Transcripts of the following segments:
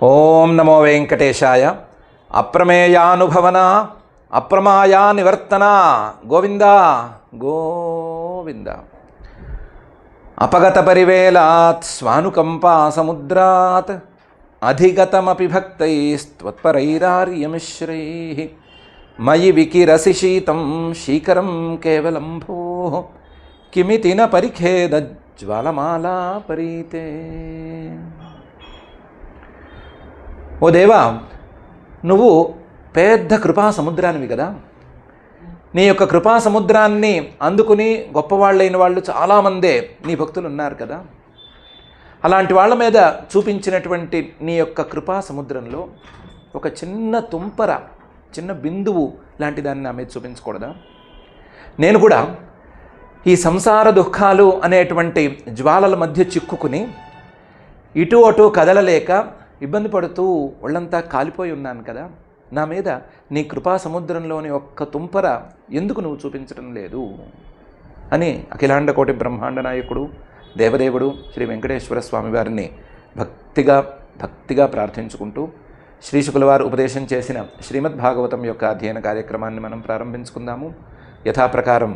ఓం నమో వెంకటేశాయ. అప్రమేయానుభవన అప్రమాయా నివర్తన గోవింద గోవింద. అపగత పరివేలాత్ స్వానుకంపా సముద్రాత్ అధిగతమపి భక్తైస్త్వత్పరైరార్యమిశ్రైః మయి వికిరసి శీతం శీకరం కేవలం భోః కిమితి న పరిఖేద జ్వాలమాలా పరీతే. ఓ దేవా, నువ్వు పెద్ద కృపా సముద్రానివి కదా. నీ యొక్క కృపా సముద్రాన్ని అందుకుని గొప్పవాళ్ళైన వాళ్ళు చాలామందే నీ భక్తులు ఉన్నారు కదా. అలాంటి వాళ్ళ మీద చూపించినటువంటి నీ యొక్క కృపా సముద్రంలో ఒక చిన్న తుంపర, చిన్న బిందువు లాంటి దాన్ని నా మీద చూపించకూడదా? నేను కూడా ఈ సంసార దుఃఖాలు అనేటువంటి జ్వాలల మధ్య చిక్కుకుని ఇటు అటు కదలలేక ఇబ్బంది పడుతూ ఒళ్ళంతా కాలిపోయి ఉన్నాను కదా. నా మీద నీ కృపా సముద్రంలోని ఒక్క తుంపర ఎందుకు నువ్వు చూపించడం లేదు అని అఖిలాండ కోటి బ్రహ్మాండ నాయకుడు దేవదేవుడు శ్రీ వెంకటేశ్వర స్వామి వారిని భక్తిగా ప్రార్థించుకుంటూ శ్రీశుకుల వారు ఉపదేశం చేసిన శ్రీమద్ భాగవతం యొక్క అధ్యయన కార్యక్రమాన్ని మనం ప్రారంభించుకుందాము. యథాప్రకారం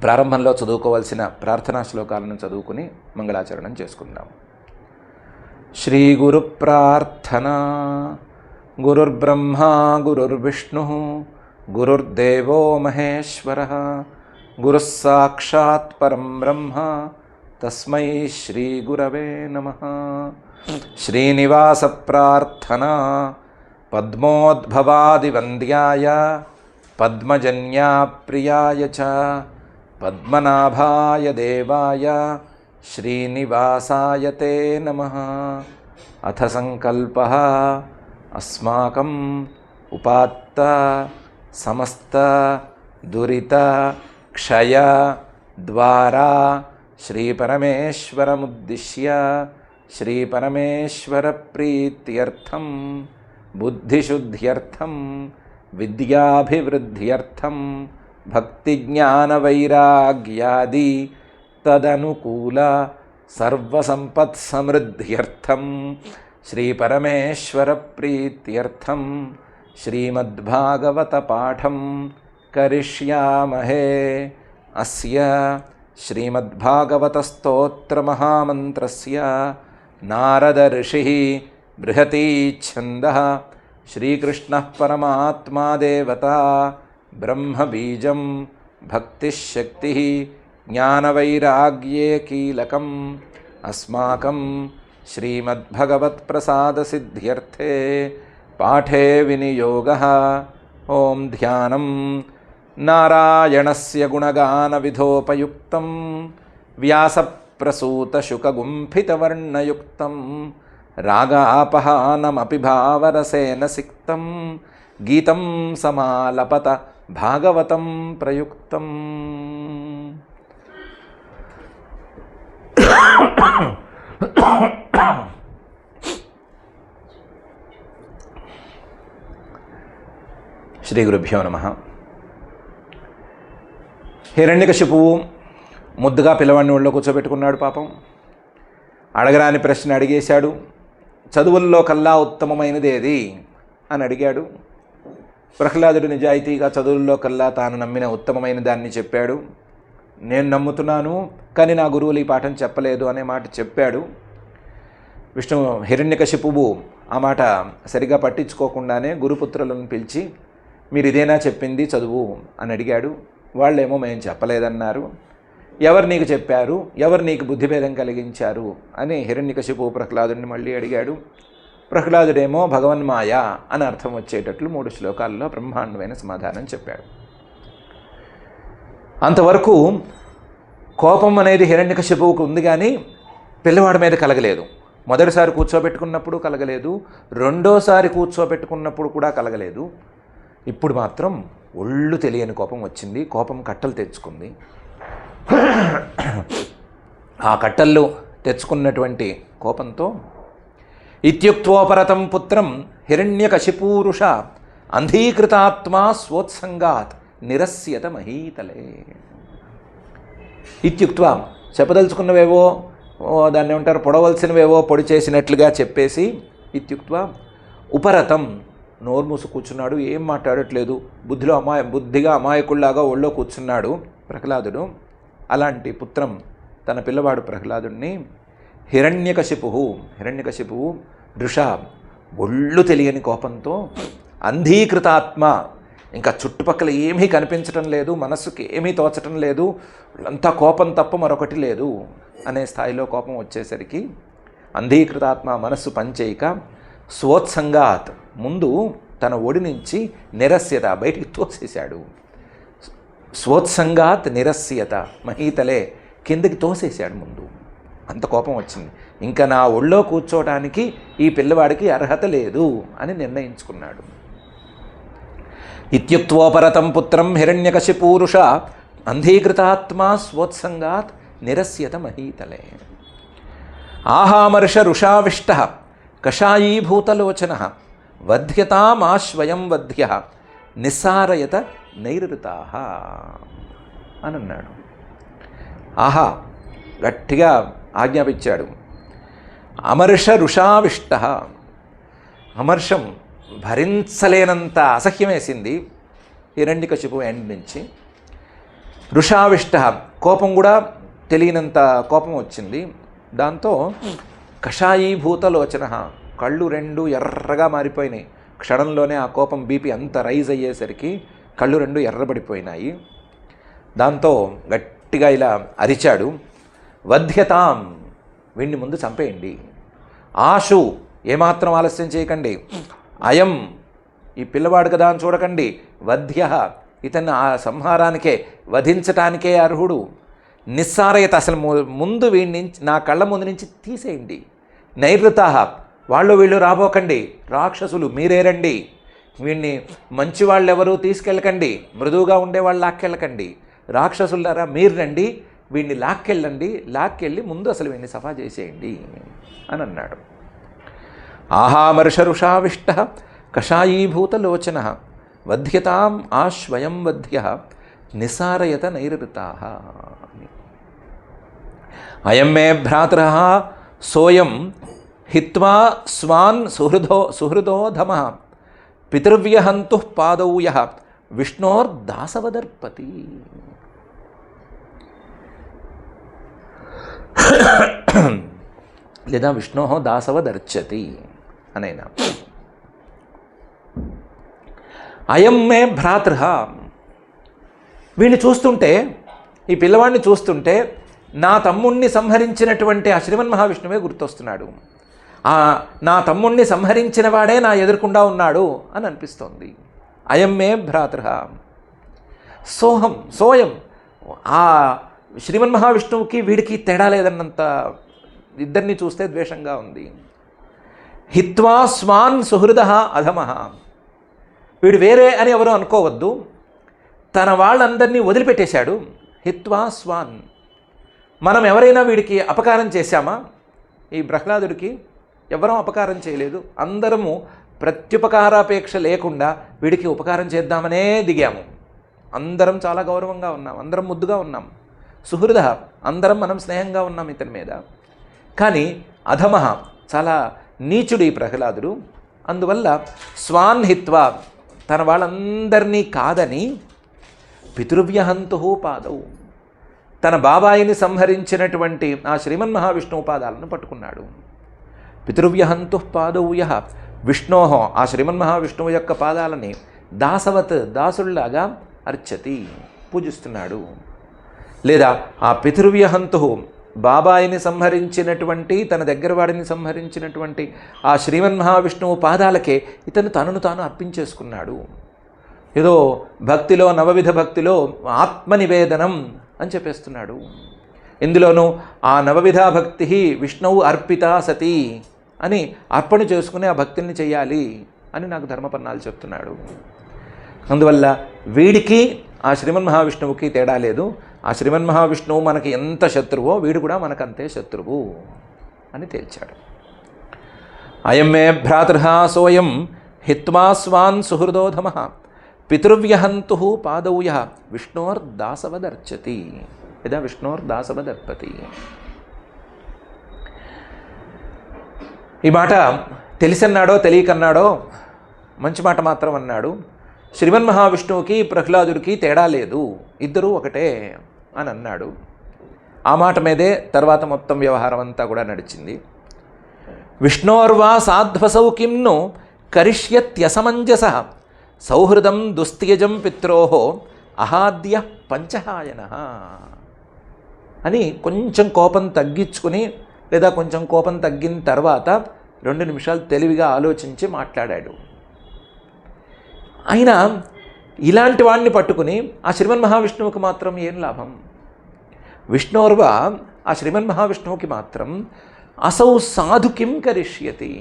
ప్రారంభంలో చదువుకోవాల్సిన ప్రార్థనా శ్లోకాలను చదువుకుని మంగళాచరణం చేసుకుందాము. శ్రీ గురు ప్రార్థనా. గురుర్బ్రహ్మా గురుర్విష్ణుః గురుర్దేవో మహేశ్వరః గురుః సాక్షాత్ పరం బ్రహ్మ తస్మై శ్రీ గురవే నమః. శ్రీనివాస ప్రార్థనా. పద్మోద్భవాదివంద్యాయ పద్మజన్యాప్రియాయ చ పద్మనాభాయ దేవాయ శ్రీనివాసాయ తే నమః. అథ సంకల్పః అస్మాకం ఉపాత్త సమస్త దురిత క్షయ ద్వారా శ్రీపరమేశ్వరముద్దిశ్య శ్రీపరమేశ్వర ప్రీత్యర్థం బుద్ధిశుద్ధ్యర్థం విద్యాభివృద్ధ్యర్థం భక్తిజ్ఞానవైరాగ్యాది తదనుకూల సర్వసంపత్సమృద్ధ్యర్థం శ్రీపరమేశ్వర ప్రీత్యర్థం శ్రీమద్భాగవత పాఠం కరిష్యామహే. అస్య శ్రీమద్భాగవత స్తోత్ర మహామంత్రస్య నారద ఋషిః బృహతీ ఛందః శ్రీకృష్ణః పరమాత్మా దేవతా బ్రహ్మబీజం భక్తిశక్తిః జ్ఞానవైరాగ్యే కీలకం. అస్మాకం శ్రీమద్భగవత్ప్రసాదసిద్ధ్యర్థే పాఠే వినియోగః. ఓం ధ్యానం. నారాయణస్య గుణగానవిధోపయుక్తం వ్యాసప్రసూతశుకగుంఫితవర్ణయుక్తం రాగాపహానమపి భావరసేన సిక్తం గీతం సమాలపత భాగవతం ప్రయుక్తం. శ్రీ గురుభ్యో నమః. హిరణ్యకశిపువు ముద్దుగా పిల్లవాడిని ఒళ్ళో కూర్చోబెట్టుకున్నాడు. పాపం అడగరాని ప్రశ్న అడిగేశాడు. చదువుల్లో కల్లా ఉత్తమమైనది ఏది అని అడిగాడు. ప్రహ్లాదుడు నిజాయితీగా చదువుల్లో కల్లా తాను నమ్మిన ఉత్తమమైన దాన్ని చెప్పాడు. నేను నమ్ముతున్నాను, కానీ నా గురువులు ఈ పాఠం చెప్పలేదు అనే మాట చెప్పాడు. హిరణ్యకశిపువు ఆ మాట సరిగా పట్టించుకోకుండానే గురుపుత్రులను పిలిచి మీరు ఇదేనా చెప్పింది చదువు అని అడిగాడు. వాళ్ళేమో మేము చెప్పలేదన్నారు. ఎవరు నీకు చెప్పారు, ఎవరు నీకు బుద్ధిభేదం కలిగించారు అని హిరణ్యకశిపువు ప్రహ్లాదుడిని మళ్ళీ అడిగాడు. ప్రహ్లాదుడేమో భగవన్మాయ అని అర్థం వచ్చేటట్లు 3 శ్లోకాల్లో బ్రహ్మాండమైన సమాధానం చెప్పాడు. అంతవరకు కోపం అనేది హిరణ్యకశిపువుకు ఉంది, కానీ పిల్లవాడి మీద కలగలేదు. మొదటిసారి కూర్చోబెట్టుకున్నప్పుడు కలగలేదు, రెండోసారి కూర్చోబెట్టుకున్నప్పుడు కూడా కలగలేదు. ఇప్పుడు మాత్రం ఒళ్ళు తెలియని కోపం వచ్చింది. కోపం కట్టలు తెచ్చుకుంది. ఆ కట్టల్లో తెచ్చుకున్నటువంటి కోపంతో ఇత్యుక్తోపరతం పుత్రం హిరణ్యకశిపూరుష అంధీకృతాత్మా స్వోత్సంగాత్ నిరస్యత మహీతలే. ఇత్యుక్త్వా చెప్పదలుచుకున్నవేవో దాన్ని ఏమంటారు, పొడవలసినవేవో పొడి చేసినట్లుగా చెప్పేసి ఇత్యుక్త్వా ఉపరతం, నోరు మూసు కూర్చున్నాడు, ఏం మాట్లాడట్లేదు, బుద్ధిగా అమాయకుల్లాగా ఒళ్ళో కూర్చున్నాడు ప్రహ్లాదుడు. అలాంటి పుత్రం తన పిల్లవాడు ప్రహ్లాదుడిని హిరణ్యకశిపువు దృష, ఒళ్ళు తెలియని కోపంతో, అంధీకృతాత్మ, ఇంకా చుట్టుపక్కల ఏమీ కనిపించటం లేదు, మనస్సుకి ఏమీ తోచటం లేదు, అంతా కోపం తప్ప మరొకటి లేదు అనే స్థాయిలో కోపం వచ్చేసరికి అంధీకృతాత్మ, మనస్సు పనిచేయక, స్వోత్సంగాత్, ముందు తన ఒడి నుంచి నిరస్యత, బయటికి తోసేశాడు. స్వోత్సంగాత్ నిరస్యత, మహీతలే, కిందకి తోసేశాడు ముందు. అంత కోపం వచ్చింది. ఇంకా నా ఒళ్ళో కూర్చోవడానికి ఈ పిల్లవాడికి అర్హత లేదు అని నిర్ణయించుకున్నాడు. ఇత్యుక్త్వోపరతం పుత్రం హిరణ్యకశిపూరుష అంధీకృతాత్మా స్వోత్సంగాత్ నిరస్యత మహీతలే. ఆహామర్ష రుషావిష్ట కషాయీభూతలోచన వధ్యతామాశ్వయం వధ్య నిస్సారయత నైరుతా అని అన్నాడు. ఆహా, గట్టిగా ఆజ్ఞాపించాడు. అమర్ష రుషావిష్ట, అమర్షం భరించలేనంత అసహ్యం వేసింది హిరణ్యకశిపువు ఎండ్ నుంచి. రుషావిష్ట, కోపం కూడా తెలియనంత కోపం వచ్చింది. దాంతో కషాయీభూతలోచన, కళ్ళు రెండు ఎర్రగా మారిపోయినాయి. క్షణంలోనే ఆ కోపం బీపీ అంత రైజ్ అయ్యేసరికి కళ్ళు రెండు ఎర్రబడిపోయినాయి. దాంతో గట్టిగా ఇలా అరిచాడు. వధ్యతాం, వీడిని ముందు చంపేయండి. ఆశు, ఏమాత్రం ఆలస్యం చేయకండి. అయం, ఈ పిల్లవాడు కదా అని చూడకండి. వధ్య, ఇతన్ని ఆ సంహారానికే, వధించటానికే అర్హుడు. నిస్సారయత, అసలు ముందు వీడి నుంచి, నా కళ్ళ ముందు నుంచి తీసేయండి. నైరుతా, వాళ్ళు వీళ్ళు రాబోకండి, రాక్షసులు మీరే రండి. వీడిని మంచి వాళ్ళు ఎవరు తీసుకెళ్ళకండి, మృదువుగా ఉండేవాళ్ళు లాక్కెళ్ళకండి. రాక్షసులారా మీరు రండి, వీడిని లాక్కెళ్ళి ముందు అసలు వీడిని సఫా చేసేయండి అని అన్నాడు. ఆహామర్ష రుషావిష్ట కషాయీభూతలోచన వధ్యతాం ఆశ్వయం వధ్య నిసారయత నైరుతా. అయం మే భ్రాతృ సోయం హిత్వా స్వాన్ సుహృదోధమ పితృవ్యహంతు పాదౌ యః విష్ణోర్దాసవదర్పతి. లేదా విష్ణో దాసవదర్చతి అనైనా. అయం మే భ్రాతృ, వీడిని చూస్తుంటే, ఈ పిల్లవాడిని చూస్తుంటే నా తమ్ముణ్ణి సంహరించినటువంటి ఆ శ్రీమన్ మహావిష్ణువే గుర్తొస్తున్నాడు. నా తమ్ముణ్ణి సంహరించిన వాడే నా ఎదురుకుండా ఉన్నాడు అని అనిపిస్తోంది. అయం మే భ్రాతృ సోయం, ఆ శ్రీమన్ మహావిష్ణువుకి వీడికి తేడా లేదన్నంత, ఇద్దరిని చూస్తే ద్వేషంగా ఉంది. హిత్వా స్వాన్ సుహృద అధమ, వీడు వేరే అని ఎవరో అనుకోవద్దు, తన వాళ్ళందరినీ వదిలిపెట్టేశాడు. హిత్వా స్వాన్, మనం ఎవరైనా వీడికి అపకారం చేశామా? ఈ ప్రహ్లాదుడికి ఎవరూ అపకారం చేయలేదు. అందరము ప్రత్యుపకారాపేక్ష లేకుండా వీడికి ఉపకారం చేద్దామనే దిగాము. అందరం చాలా గౌరవంగా ఉన్నాం, అందరం ముద్దుగా ఉన్నాం. సుహృద, అందరం మనం స్నేహంగా ఉన్నాం ఇతని మీద. కానీ అధమ, చాలా నీచుడు ఈ ప్రహ్లాదుడు. అందువల్ల స్వాన్ హిత్వా, తన వాళ్ళందరినీ కాదని, పితృవ్యహంతు పాదవు, తన బాబాయిని సంహరించినటువంటి ఆ శ్రీమన్ మహావిష్ణువు పాదాలను పట్టుకున్నాడు. పితృవ్యహంతు పాదవు యః విష్ణో, ఆ శ్రీమన్ మహావిష్ణువు యొక్క పాదాలని దాసవత్, దాసుల్లాగా అర్చతి, పూజిస్తున్నాడు. లేదా ఆ పితృవ్యహంతు, బాబాయిని సంహరించినటువంటి, తన దగ్గర వాడిని సంహరించినటువంటి ఆ శ్రీమన్ మహావిష్ణువు పాదాలకే ఇతను తనను తాను అర్పించేసుకున్నాడు. ఏదో భక్తిలో, నవవిధ భక్తిలో ఆత్మనివేదనం అని చెప్పేస్తున్నాడు. ఇందులోనూ ఆ నవవిధ భక్తి విష్ణువు అర్పిత సతీ అని అర్పణ చేసుకుని ఆ భక్తుల్ని చెయ్యాలి అని నాకు ధర్మపన్నాలు చెప్తున్నాడు. అందువల్ల వీడికి ఆ శ్రీమన్ మహావిష్ణువుకి తేడా లేదు. ఆ శ్రీమన్ మహావిష్ణువు మనకి ఎంత శత్రువో వీడు కూడా మనకంతే శత్రువు అని తేల్చాడు. అయం మే భ్రాతృ సోయం హిత్వా స్వాన్ సుహృదోధమ పితృవ్యహంతు పాదౌ యః విష్ణోర్దాసవదర్చతి, లేదా విష్ణోర్దాసవదర్పతి. ఈ మాట తెలిసన్నాడో తెలియకన్నాడో మంచి మాట మాత్రం అన్నాడు. శ్రీమన్ మహావిష్ణువుకి ప్రహ్లాదుడికి తేడా లేదు, ఇద్దరూ ఒకటే అని అన్నాడు. ఆ మాట మీదే తర్వాత మొత్తం వ్యవహారం అంతా కూడా నడిచింది. విష్ణోర్వా సాధ్వసౌ కిమ్ను కరిష్యత్యసమంజస సౌహృదం దుస్త్యజం పిత్రోహో అహాద్య పంచహాయన అని కొంచెం కోపం తగ్గించుకుని, లేదా కొంచెం కోపం తగ్గిన తర్వాత 2 నిమిషాలు తెలివిగా ఆలోచించి మాట్లాడాడు. అయినా ఇలాంటి వాడిని పట్టుకుని ఆ శ్రీమన్ మహావిష్ణువుకి మాత్రం ఏం లాభం? విష్ణోర్వ ఆ శ్రీమన్ మహావిష్ణువుకి మాత్రం అసౌ సాధు కిం కరిష్యతి,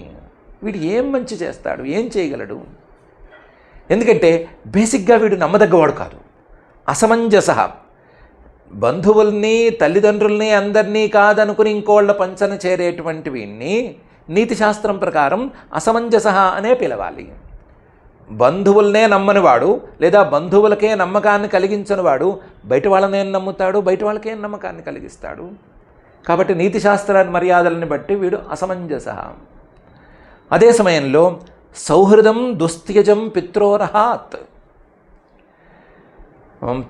వీడు ఏం మంచి చేస్తాడు, ఏం చేయగలడు? ఎందుకంటే బేసిక్గా వీడు నమ్మదగ్గవాడు కాదు. అసమంజస, బంధువుల్ని తల్లిదండ్రుల్ని అందరినీ కాదనుకుని ఇంకోళ్ళ పంచన చేరేటువంటి వీడిని నీతి శాస్త్రం ప్రకారం అసమంజస అనే పిలవాలి. బంధువులనే నమ్మనివాడు, లేదా బంధువులకే నమ్మకాన్ని కలిగించనివాడు బయట వాళ్ళనేం నమ్ముతాడు, బయట వాళ్ళకేం నమ్మకాన్ని కలిగిస్తాడు? కాబట్టి నీతి శాస్త్ర మర్యాదలని బట్టి వీడు అసమంజస. అదే సమయంలో సౌహృదం దుస్త్యజం పిత్రోరహాత్,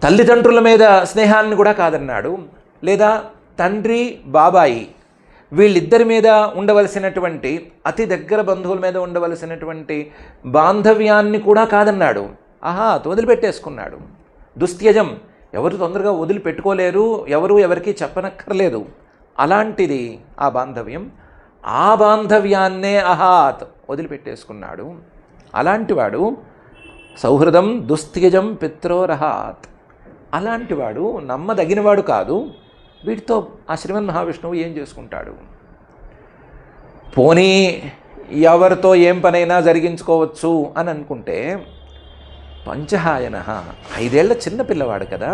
తల్లిదండ్రుల మీద స్నేహాన్ని కూడా కాదన్నాడు, లేదా తండ్రి బాబాయి వీళ్ళిద్దరి మీద ఉండవలసినటువంటి అతి దగ్గర బంధువుల మీద ఉండవలసినటువంటి బాంధవ్యాన్ని కూడా కాదన్నాడు. వదిలిపెట్టేసుకున్నాడు. దుస్త్యజం, ఎవరు తొందరగా వదిలిపెట్టుకోలేరు, ఎవరు ఎవరికి చెప్పనక్కర్లేదు. అలాంటిది ఆ బాంధవ్యం. ఆ బాంధవ్యాన్నే వదిలిపెట్టేసుకున్నాడు. అలాంటివాడు సౌహృదం దుస్త్యజం పిత్రోరహాత్, అలాంటివాడు నమ్మదగినవాడు కాదు. వీటితో ఆ శ్రీమన్ మహావిష్ణువు ఏం చేసుకుంటాడు? పోనీ ఎవరితో ఏం పనైనా జరిగించుకోవచ్చు అని అనుకుంటే, పంచహాయన 5 ఏళ్ల చిన్న పిల్లవాడు కదా.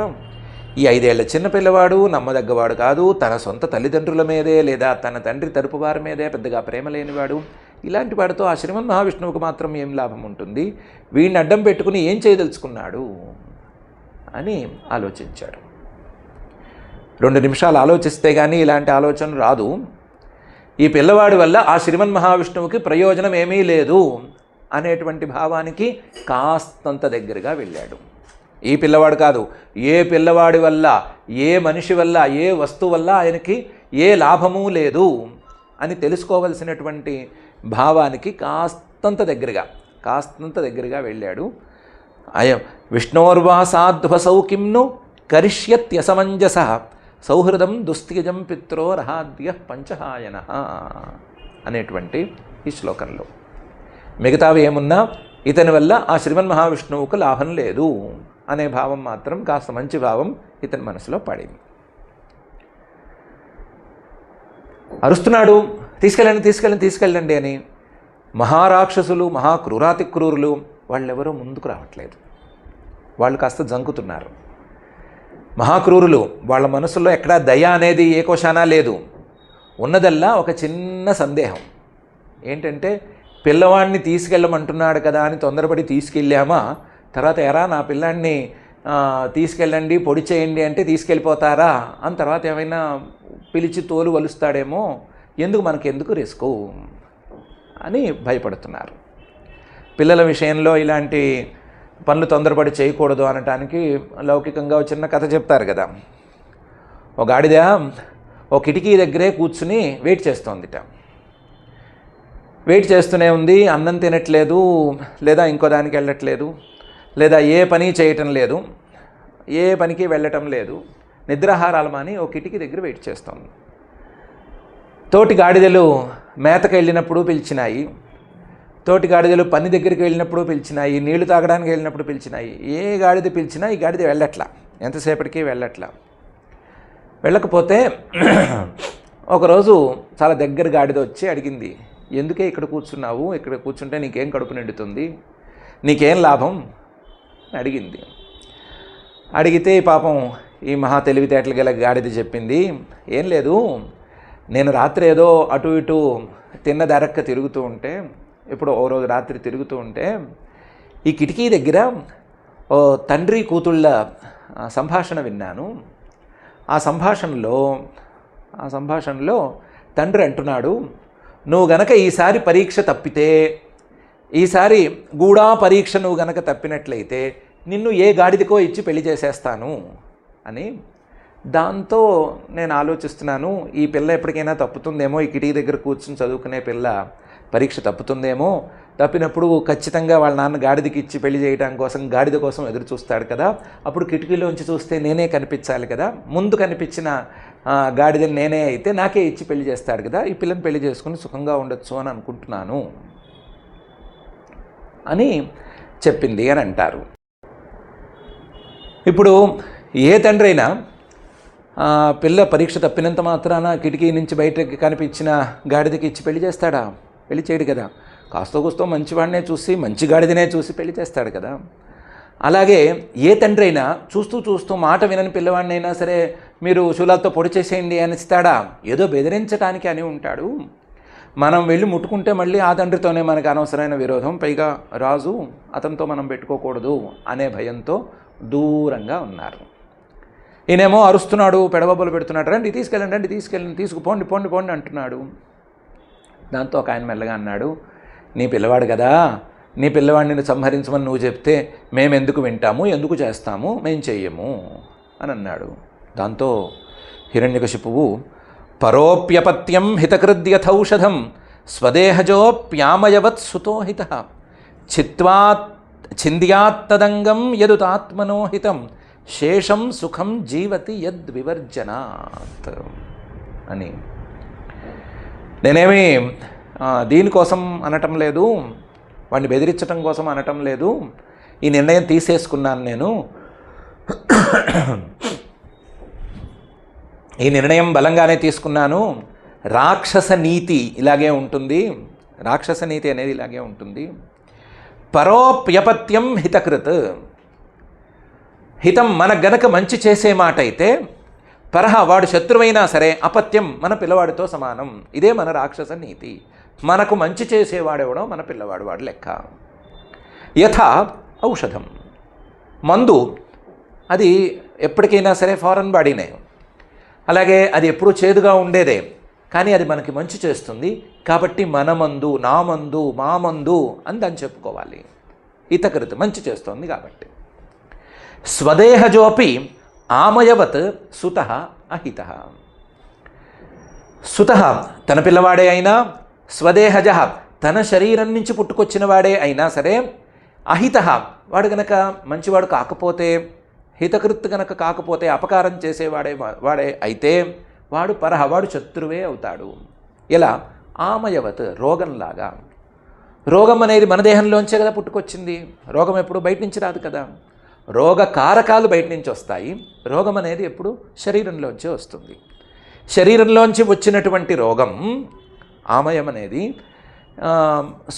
ఈ 5 ఏళ్ల చిన్న పిల్లవాడు నమ్మదగ్గవాడు కాదు. తన సొంత తల్లిదండ్రుల మీదే లేదా తన తండ్రి తరపు వారి మీదే పెద్దగా ప్రేమ లేనివాడు. ఇలాంటి వాడితో ఆ శ్రీమన్ మహావిష్ణువుకు మాత్రం ఏం లాభం ఉంటుంది? వీడిని అడ్డం పెట్టుకుని ఏం చేయదలుచుకున్నాడు అని ఆలోచించాడు. 2 నిమిషాలు ఆలోచిస్తే కానీ ఇలాంటి ఆలోచన రాదు. ఈ పిల్లవాడి వల్ల ఆ శ్రీమన్ మహావిష్ణువుకి ప్రయోజనం ఏమీ లేదు అనేటువంటి భావానికి కాస్తంత దగ్గరగా వెళ్ళాడు. ఈ పిల్లవాడు కాదు, ఏ పిల్లవాడి వల్ల, ఏ మనిషి వల్ల, ఏ వస్తువు వల్ల ఆయనకి ఏ లాభము లేదు అని తెలుసుకోవలసినటువంటి భావానికి కాస్తంత దగ్గరగా వెళ్ళాడు. అయం విష్ణోర్వా సాధ్వసౌ కిమ్ను కరిష్యత్యసమంజస సౌహృదం దుస్త్యజం పిత్రోరహాద్య పంచహాయన అనేటువంటి ఈ శ్లోకంలో మిగతావి ఏమున్నా ఇతని వల్ల ఆ శ్రీమన్ మహావిష్ణువుకు లాభం లేదు అనే భావం మాత్రం, కాస్త మంచి భావం ఇతని మనసులో పడింది. అరుస్తున్నాడు, తీసుకెళ్ళండి అని. మహారాక్షసులు, మహాక్రూరాతి క్రూరులు వాళ్ళెవరో ముందుకు రావట్లేదు. వాళ్ళు కాస్త జంకుతున్నారు. మహాక్రూరులు, వాళ్ళ మనసులో ఎక్కడా దయ అనేది ఏ కోశానా లేదు. ఉన్నదల్లా ఒక చిన్న సందేహం. ఏంటంటే, పిల్లవాడిని తీసుకెళ్ళమంటున్నాడు కదా అని తొందరపడి తీసుకెళ్ళామా, తర్వాత నా పిల్లాడిని తీసుకెళ్ళండి, పొడి చేయండి అంటే తీసుకెళ్ళిపోతారా అని తర్వాత ఏమైనా పిలిచి తోలు వలుస్తాడేమో, మనకెందుకు రిస్క్ అని భయపడుతున్నారు. పిల్లల విషయంలో ఇలాంటి పనులు తొందరపడి చేయకూడదు అనటానికి లౌకికంగా చిన్న కథ చెప్తారు కదా. ఒక గాడిద ఒక కిటికీ దగ్గరే కూర్చుని వెయిట్ చేస్తోందిట. వెయిట్ చేస్తూనే ఉంది, అన్నం తినట్లేదు, లేదా ఇంకో దానికి వెళ్ళట్లేదు, లేదా ఏ పని చేయటం లేదు, ఏ పనికి వెళ్ళటం లేదు, నిద్రాహారాలు మాని ఒక కిటికీ దగ్గర వెయిట్ చేస్తోంది. తోటి గాడిదలు మేతకు వెళ్ళినప్పుడు పిలిచినాయి, తోటి గాడిదలు పని దగ్గరికి వెళ్ళినప్పుడు పిలిచినాయి, నీళ్లు తాగడానికి వెళ్ళినప్పుడు పిలిచినాయి. ఏ గాడిద పిలిచినా ఈ గాడిద వెళ్ళట్లా, ఎంతసేపటికి వెళ్ళట్లా. వెళ్ళకపోతే ఒకరోజు చాలా దగ్గర గాడిద వచ్చి అడిగింది, ఎందుకే ఇక్కడ కూర్చున్నావు, ఇక్కడ కూర్చుంటే నీకేం కడుపు నిండుతుంది, నీకేం లాభం అని అడిగింది. అడిగితే పాపం ఈ మహా తెలివితేటలు గల గాడిద చెప్పింది, ఏం లేదు, నేను రాత్రి ఏదో అటు ఇటు తిన్న దరక్క తిరుగుతూ ఉంటే, ఇప్పుడు ఓ రోజు రాత్రి తిరుగుతూ ఉంటే ఈ కిటికీ దగ్గర ఓ తండ్రి కూతుళ్ళ సంభాషణ విన్నాను. ఆ సంభాషణలో తండ్రి అంటున్నాడు, నువ్వు గనక ఈసారి పరీక్ష తప్పితే, ఈసారి గూఢా పరీక్ష నువ్వు గనక తప్పినట్లయితే నిన్ను ఏ గాడిదకో ఇచ్చి పెళ్లి చేసేస్తాను అని. దాంతో నేను ఆలోచిస్తున్నాను, ఈ పిల్ల ఎప్పటికైనా తప్పుతుందేమో, ఈ కిటికీ దగ్గర కూర్చుని చదువుకునే పిల్ల పరీక్ష తప్పుతుందేమో, తప్పినప్పుడు ఖచ్చితంగా వాళ్ళ నాన్న గాడిదకి ఇచ్చి పెళ్లి చేయడం కోసం, గాడిద కోసం ఎదురు చూస్తాడు కదా, అప్పుడు కిటికీలోంచి చూస్తే నేనే కనిపించాలి కదా, ముందు కనిపించిన గాడిదని నేనే అయితే నాకే ఇచ్చి పెళ్లి చేస్తాడు కదా, ఈ పిల్లని పెళ్లి చేసుకుని సుఖంగా ఉండొచ్చు అని అనుకుంటున్నాను అని చెప్పింది అని అంటారు. ఇప్పుడు ఏ తండ్రి అయినా పిల్ల పరీక్ష తప్పినంత మాత్రాన కిటికీ నుంచి బయటకి కనిపించిన గాడిదకి ఇచ్చి పెళ్లి చేస్తాడా? పెళ్లి చేయడు కదా. కాస్తో కూస్తో మంచివాడినే చూసి, మంచి గాడిదనే చూసి పెళ్లి చేస్తాడు కదా. అలాగే ఏ తండ్రి అయినా చూస్తూ చూస్తూ మాట వినని పిల్లవాడినైనా సరే మీరు శూలాలతో పొడి చేసేయండి అని ఇస్తాడా? ఏదో బెదిరించడానికి అని ఉంటాడు. మనం వెళ్ళి ముట్టుకుంటే మళ్ళీ ఆ తండ్రితోనే మనకు అనవసరమైన విరోధం, పైగా రాజు, అతనితో మనం పెట్టుకోకూడదు అనే భయంతో దూరంగా ఉన్నారు. ఈయనేమో అరుస్తున్నాడు, పెడబొబ్బలు పెడుతున్నాడు, రండి తీసుకెళ్ళండి, రండి తీసుకెళ్ళండి, తీసుకుపోండి, పోండి పోండి అంటున్నాడు. దాంతో ఒక ఆయన మెల్లగా అన్నాడు, నీ పిల్లవాడు కదా, నీ పిల్లవాడిని సంహరించమని నువ్వు చెప్తే మేమెందుకు వింటాము, ఎందుకు చేస్తాము, మేం చెయ్యము అని అన్నాడు. దాంతో హిరణ్యకశిపువు పరోప్యపత్యం హితకృద్యథౌషధం స్వదేహజోప్యామయవత్ సుతోహిత ఛింద్యాత్తదంగం యదుతాత్మనో హితం శేషం సుఖం జీవతి యద్వివర్జనాత్ అని. నేనేమి దీనికోసం అనటం లేదు, వాడిని బెదిరించటం కోసం అనటం లేదు, ఈ నిర్ణయం తీసేసుకున్నాను నేను. ఈ నిర్ణయం బలంగానే తీసుకున్నాను. రాక్షస నీతి ఇలాగే ఉంటుంది, రాక్షస నీతి అనేది ఇలాగే ఉంటుంది. పరోప్యపత్యం హితకృత్, హితం మనకు గనక మంచి చేసే మాట అయితే, పరహ వాడు శత్రువైనా సరే అపత్యం మన పిల్లవాడితో సమానం. ఇదే మన రాక్షస నీతి. మనకు మంచి చేసేవాడెవడో మన పిల్లవాడు వాడు లెక్క. యథా ఔషధం, మందు అది ఎప్పటికైనా సరే ఫారెన్ బాడీనే, అలాగే అది ఎప్పుడూ చేదుగా ఉండేదే, కానీ అది మనకి మంచి చేస్తుంది కాబట్టి మన మందు, నా మందు, మా మందు అని దాన్ని చెప్పుకోవాలి. హితకృత్ మంచి చేస్తోంది కాబట్టి. స్వదేహజోపి ఆమయవత్ సుత అహిత, సుత తన పిల్లవాడే అయినా, స్వదేహజ తన శరీరం నుంచి పుట్టుకొచ్చిన వాడే అయినా సరే, అహిత వాడు గనక మంచివాడు కాకపోతే, హితకృత్ గనక కాకపోతే, అపకారం వాడే అయితే వాడు పరహ వాడు శత్రువే అవుతాడు. ఎలా? ఆమయవత్ రోగంలాగా. రోగం అనేది మన దేహంలోంచే కదా పుట్టుకొచ్చింది, రోగం ఎప్పుడు బయట నుంచి రాదు కదా. రోగ కారకాలు బయట నుంచి వస్తాయి, రోగం అనేది ఎప్పుడు శరీరంలోంచే వస్తుంది. శరీరంలోంచి వచ్చినటువంటి రోగం ఆమయం అనేది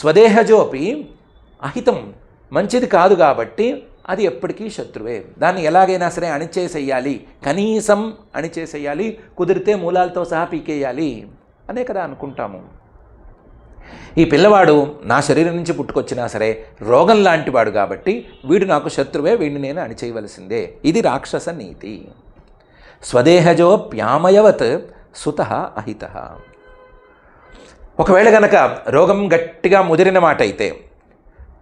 స్వదేహజోపి అహితం మంచిది కాదు కాబట్టి అది ఎప్పటికీ శత్రువే. దాన్ని ఎలాగైనా సరే అణిచేసేయాలి, కనీసం అణిచేసేయాలి, కుదిరితే మూలాలతో సహా పీకేయాలి అనే కదా అనుకుంటాము. ఈ పిల్లవాడు నా శరీరం నుంచి పుట్టుకొచ్చినా సరే రోగం లాంటివాడు కాబట్టి వీడు నాకు శత్రువే, వీడిని నేను అణిచేయవలసిందే. ఇది రాక్షస నీతి. స్వదేహజోప్యామయవత్ సుత అహిత. ఒకవేళ గనక రోగం గట్టిగా ముదిరిన మాట అయితే,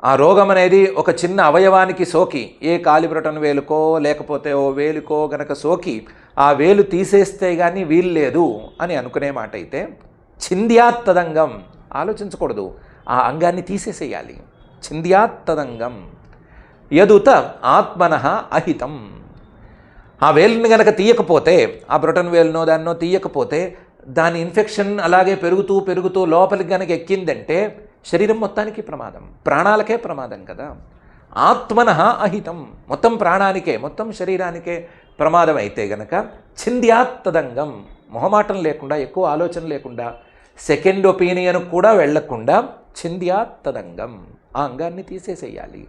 ఆ రోగం అనేది ఒక చిన్న అవయవానికి సోకి, ఏ కాలిబ్రొటన్ వేలుకో లేకపోతే ఓ వేలుకో గనక సోకి ఆ వేలు తీసేస్తే కానీ వీలు లేదు అని అనుకునే మాట అయితే, ఛింద్యాత్తదంగం ఆలోచించకూడదు, ఆ అంగాన్ని తీసేసేయాలి. ఛింద్యాత్తదంగం యదుత ఆత్మనః అహితం. ఆ వేలుని గనక తీయకపోతే, ఆ బ్రొటన్ వేలునో దాన్నో తీయకపోతే, దాని ఇన్ఫెక్షన్ అలాగే పెరుగుతూ పెరుగుతూ లోపలికి గనక ఎక్కిందంటే శరీరం మొత్తానికి ప్రమాదం, ప్రాణాలకే ప్రమాదం కదా. ఆత్మనః అహితం, మొత్తం ప్రాణానికే, మొత్తం శరీరానికే ప్రమాదం అయితే గనక ఛింద్యాత్తదంగం, మొహమాటం లేకుండా, ఎక్కువ ఆలోచన లేకుండా, సెకండ్ ఒపీనియన్ కూడా వెళ్లకుండా ఛింద్యాత్తదంగం, ఆ అంగాన్ని తీసేసేయాలి.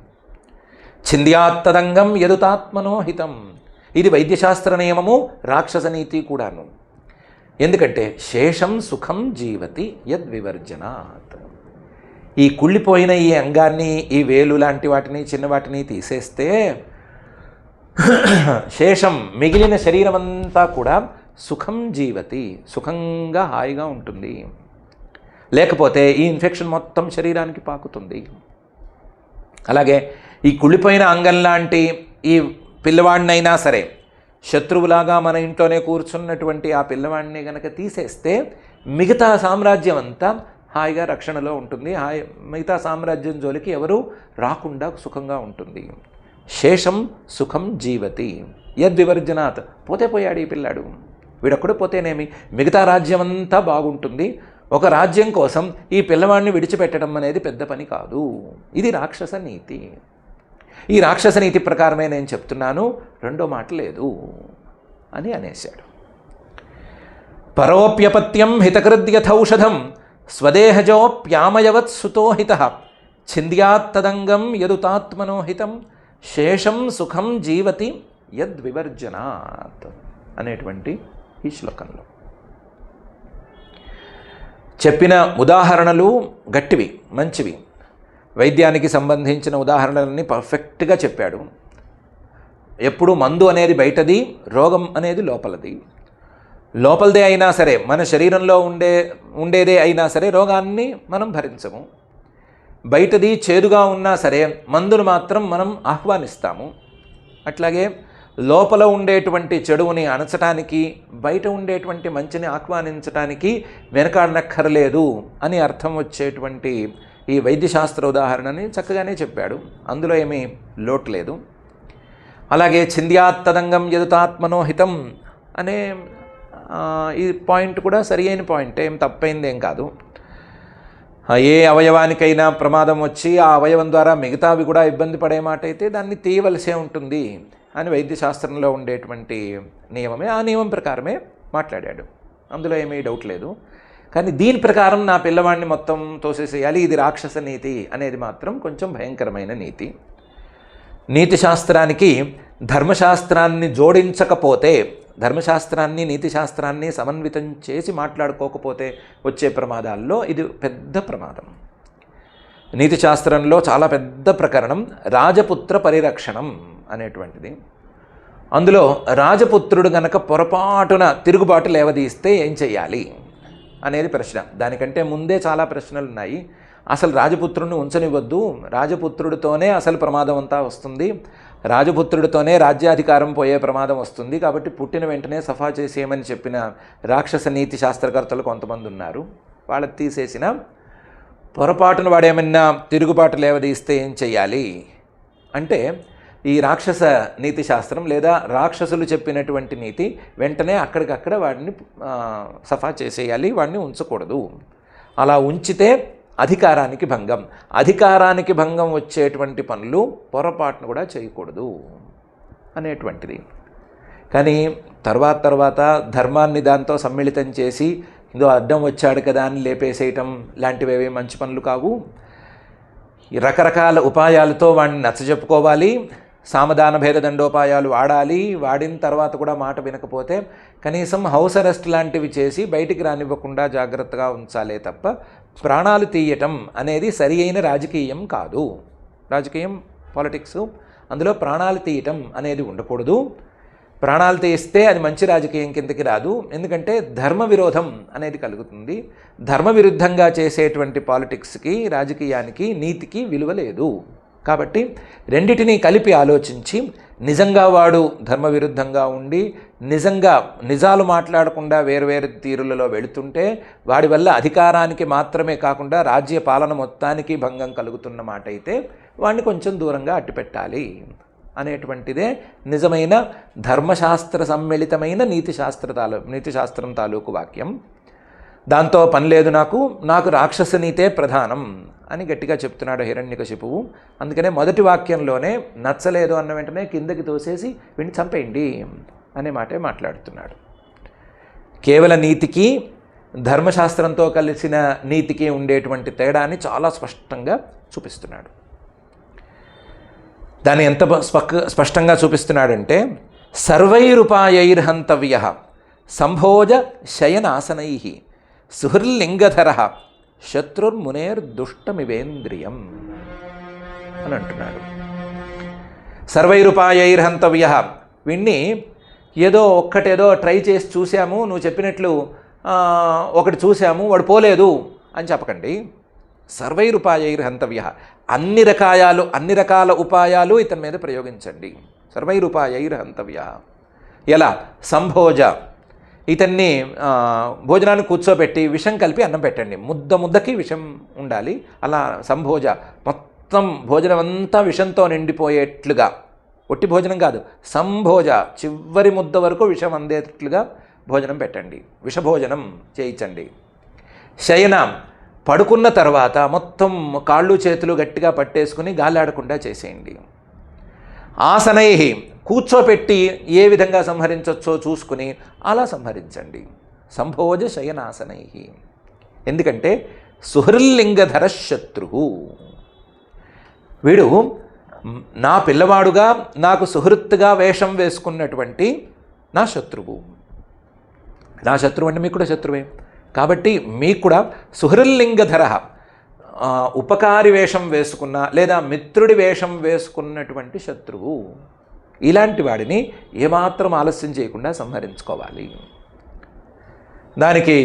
ఛింద్యాత్తదంగం యదుతాత్మనో హితం. ఇది వైద్యశాస్త్ర నియమము, రాక్షస నీతి కూడాను. ఎందుకంటే శేషం సుఖం జీవతి యద్వివర్జనాత్. ఈ కుళ్ళిపోయిన ఈ అంగాన్ని, ఈ వేలు లాంటి వాటిని, చిన్న వాటిని తీసేస్తే శేషం మిగిలిన శరీరం అంతా కూడా సుఖం జీవతి, సుఖంగా హాయిగా ఉంటుంది. లేకపోతే ఈ ఇన్ఫెక్షన్ మొత్తం శరీరానికి పాకుతుంది. అలాగే ఈ కుళ్ళిపోయిన అంగం లాంటి ఈ పిల్లవాడినైనా సరే శత్రువులాగా మన ఇంట్లోనే కూర్చున్నటువంటి ఆ పిల్లవాడిని కనుక తీసేస్తే మిగతా సామ్రాజ్యం అంతా హాయిగా రక్షణలో ఉంటుంది. మిగతా సామ్రాజ్యం జోలికి ఎవరు రాకుండా సుఖంగా ఉంటుంది. శేషం సుఖం జీవతి యద్వివర్జనాత్. పోతే పోయాడు ఈ పిల్లాడు, వీడొక్కడు పోతేనేమి, మిగతా రాజ్యం అంతా బాగుంటుంది. ఒక రాజ్యం కోసం ఈ పిల్లవాడిని విడిచిపెట్టడం అనేది పెద్ద పని కాదు. ఇది రాక్షస నీతి. ఈ రాక్షస నీతి ప్రకారమే నేను చెప్తున్నాను, రెండో మాట లేదు అని అనేశాడు. పరోప్యపత్యం హితకృద్యథౌషధం స్వదేహజోప్యామయవత్ సుతోహిత ఛింద్యాత్తదంగం యదుతాత్మనోహితం శేషం సుఖం జీవతి యద్వివర్జనాత్ అనేటువంటి ఈ శ్లోకంలో చెప్పిన ఉదాహరణలు గట్టివి, మంచివి. వైద్యానికి సంబంధించిన ఉదాహరణలన్నీ పర్ఫెక్ట్గా చెప్పాడు. ఎప్పుడు మందు అనేది బయటది, రోగం అనేది లోపలది. లోపలదే అయినా సరే, మన శరీరంలో ఉండేదే అయినా సరే రోగాన్ని మనం భరించము. బయటది చేదుగా ఉన్నా సరే మందును మాత్రం మనం ఆహ్వానిస్తాము. అట్లాగే లోపల ఉండేటువంటి చెడువుని అణచటానికి, బయట ఉండేటువంటి మంచిని ఆహ్వానించటానికి వెనకాడనక్కర్లేదు అని అర్థం వచ్చేటువంటి ఈ వైద్యశాస్త్ర ఉదాహరణని చక్కగానే చెప్పాడు. అందులో ఏమీ లోటు లేదు. అలాగే ఛింద్యాత్తదంగం యదుతాత్మనోహితం అనే ఈ పాయింట్ కూడా సరి అయిన పాయింట్, ఏం తప్పైందేం కాదు. ఏ అవయవానికైనా ప్రమాదం వచ్చి ఆ అవయవం ద్వారా మిగతావి కూడా ఇబ్బంది పడే మాట అయితే దాన్ని తీయవలసే ఉంటుంది అని వైద్యశాస్త్రంలో ఉండేటువంటి నియమమే. ఆ నియమం ప్రకారమే మాట్లాడాడు, అందులో ఏమీ డౌట్ లేదు. కానీ దీని ప్రకారం నా పిల్లవాడిని మొత్తం తోసేసేయాలి, ఇది రాక్షస నీతి అనేది మాత్రం కొంచెం భయంకరమైన నీతి. నీతి శాస్త్రానికి ధర్మశాస్త్రాన్ని జోడించకపోతే, ధర్మశాస్త్రాన్ని నీతిశాస్త్రాన్ని సమన్వితం చేసి మాట్లాడుకోకపోతే వచ్చే ప్రమాదాల్లో ఇది పెద్ద ప్రమాదం. నీతిశాస్త్రంలో చాలా పెద్ద ప్రకరణం రాజపుత్ర పరిరక్షణం అనేటువంటిది. అందులో రాజపుత్రుడు గనక పొరపాటున తిరుగుబాటు లేవదీస్తే ఏం చెయ్యాలి అనేది ప్రశ్న. దానికంటే ముందే చాలా ప్రశ్నలు ఉన్నాయి. అసలు రాజపుత్రుడిని ఉంచనివ్వద్దు, రాజపుత్రుడితోనే అసలు ప్రమాదం అంతా వస్తుంది, రాజపుత్రుడితోనే రాజ్యాధికారం పోయే ప్రమాదం వస్తుంది, కాబట్టి పుట్టిన వెంటనే సఫా చేసేయమని చెప్పిన రాక్షస నీతి శాస్త్రకర్తలు కొంతమంది ఉన్నారు. వాళ్ళకి తీసేసిన పొరపాటున వాడేమన్నా తిరుగుబాటు లేవదీస్తే ఏం చెయ్యాలి అంటే ఈ రాక్షస నీతి శాస్త్రం లేదా రాక్షసులు చెప్పినటువంటి నీతి వెంటనే అక్కడికక్కడ వాడిని సఫా చేసేయాలి, వాడిని ఉంచకూడదు. అలా ఉంచితే అధికారానికి భంగం, అధికారానికి భంగం వచ్చేటువంటి పనులు పొరపాటును కూడా చేయకూడదు అనేటువంటిది. కానీ తర్వాత ధర్మాన్ని దాంతో సమ్మిళితం చేసి ఇదో అడ్డం వచ్చాడు కదా అని లేపేసేయటం లాంటివేవే మంచి పనులు కావు. రకరకాల ఉపాయాలతో వాడిని నచ్చజెప్పుకోవాలి, సామధాన భేద దండోపాయాలు వాడాలి. వాడిన తర్వాత కూడా మాట వినకపోతే కనీసం హౌస్ అరెస్ట్ లాంటివి చేసి బయటికి రానివ్వకుండా జాగ్రత్తగా ఉంచాలే తప్ప ప్రాణాలు తీయటం అనేది సరి అయిన రాజకీయం కాదు. రాజకీయం, పాలిటిక్స్, అందులో ప్రాణాలు తీయటం అనేది ఉండకూడదు. ప్రాణాలు తీస్తే అది మంచి రాజకీయం కిందకి రాదు. ఎందుకంటే ధర్మ విరోధం అనేది కలుగుతుంది. ధర్మ విరుద్ధంగా చేసేటువంటి పాలిటిక్స్కి, రాజకీయానికి, నీతికి విలువ లేదు. కాబట్టి రెండిటినీ కలిపి ఆలోచించి నిజంగా వాడు ధర్మ విరుద్ధంగా ఉండి నిజాలు మాట్లాడకుండా వేరువేరు తీరులలో వెళుతుంటే వాడి వల్ల అధికారానికి మాత్రమే కాకుండా రాజ్య పాలన మొత్తానికి భంగం కలుగుతున్న మాట అయితే వాడిని కొంచెం దూరంగా అట్టిపెట్టాలి అనేటువంటిదే నిజమైన ధర్మశాస్త్ర సమ్మిళితమైన నీతిశాస్త్రం తాలూకు వాక్యం. దాంతో పని లేదు, నాకు రాక్షస నీతే ప్రధానం అని గట్టిగా చెప్తున్నాడు హిరణ్యకశిపువు. అందుకనే మొదటి వాక్యంలోనే నచ్చలేదు అన్న వెంటనే కిందకి తోసేసి వీడిని చంపేయండి అనే మాటే మాట్లాడుతున్నాడు. కేవల నీతికి ధర్మశాస్త్రంతో కలిసిన నీతికి ఉండేటువంటి తేడాన్ని చాలా స్పష్టంగా చూపిస్తున్నాడు. దాన్ని ఎంత స్పష్టంగా చూపిస్తున్నాడంటే సర్వైరుపాయైర్హంతవ్య సంభోజ శయనాసనై సుహృల్లింగధర శత్రుర్మునేర్దుష్టమివేంద్రియం అని అంటున్నాడు. సర్వైరుపాయైర్హంతవ్య, వీణ్ణి ఒక్కటేదో ట్రై చేసి చూశాము, నువ్వు చెప్పినట్లు ఒకటి చూశాము, వాడు పోలేదు అని చెప్పకండి. సర్వైరుపాయైర్హంతవ్య, అన్ని రకాల ఉపాయాలు ఇతని మీద ప్రయోగించండి. సర్వైరుపాయైర్హంతవ్య. ఎలా? సంభోజ, ఇతన్ని భోజనాన్ని కూర్చోబెట్టి విషం కలిపి అన్నం పెట్టండి. ముద్దకి విషం ఉండాలి. అలా సంభోజ, మొత్తం భోజనం అంతా విషంతో నిండిపోయేట్లుగా, ఒట్టి భోజనం కాదు, సంభోజ, చివరి ముద్ద వరకు విషం అందేటట్లుగా భోజనం పెట్టండి. విషభోజనం చేయించండి. శయన, పడుకున్న తర్వాత మొత్తం కాళ్ళు చేతులు గట్టిగా పట్టేసుకుని గాలాడకుండా చేసేయండి. ఆసనై, కూర్చోపెట్టి ఏ విధంగా సంహరించవచ్చో చూసుకుని అలా సంహరించండి. సంభోజ శయనాసనై. ఎందుకంటే సుహృల్లింగధర శత్రు, వీడు నా పిల్లవాడుగా నాకు సుహృత్తుగా వేషం వేసుకున్నటువంటి నా శత్రువు. నా శత్రువు అంటే మీకు కూడా శత్రువే. కాబట్టి మీకు కూడా సుహృల్లింగధర, ఉపకారి వేషం వేసుకున్న లేదా మిత్రుడి వేషం వేసుకున్నటువంటి శత్రువు, ఇలాంటి వాడిని ఏమాత్రం ఆలస్యం చేయకుండా సంహరించుకోవాలి. దానికి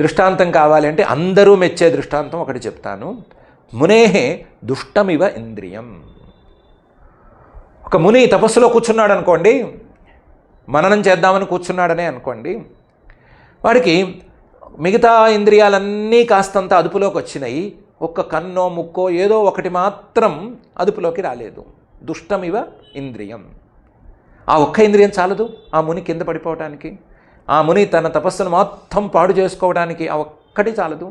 దృష్టాంతం కావాలి అంటే అందరూ మెచ్చే దృష్టాంతం ఒకటి చెప్తాను. మునేహే దుష్టమివ ఇంద్రియం. ఒక ముని తపస్సులో కూర్చున్నాడు అనుకోండి, మననం చేద్దామని కూర్చున్నాడనే అనుకోండి, వాడికి మిగతా ఇంద్రియాలన్నీ కాస్తంత అదుపులోకి వచ్చినాయి, ఒక్క కన్నో ముక్కో ఏదో ఒకటి మాత్రం అదుపులోకి రాలేదు. దుష్టమివ ఇంద్రియం. ఆ ఒక్క ఇంద్రియం చాలదు ఆ ముని కింద పడిపోవడానికి, ఆ ముని తన తపస్సును మొత్తం పాడు చేసుకోవడానికి ఆ ఒక్కటి చాలదు.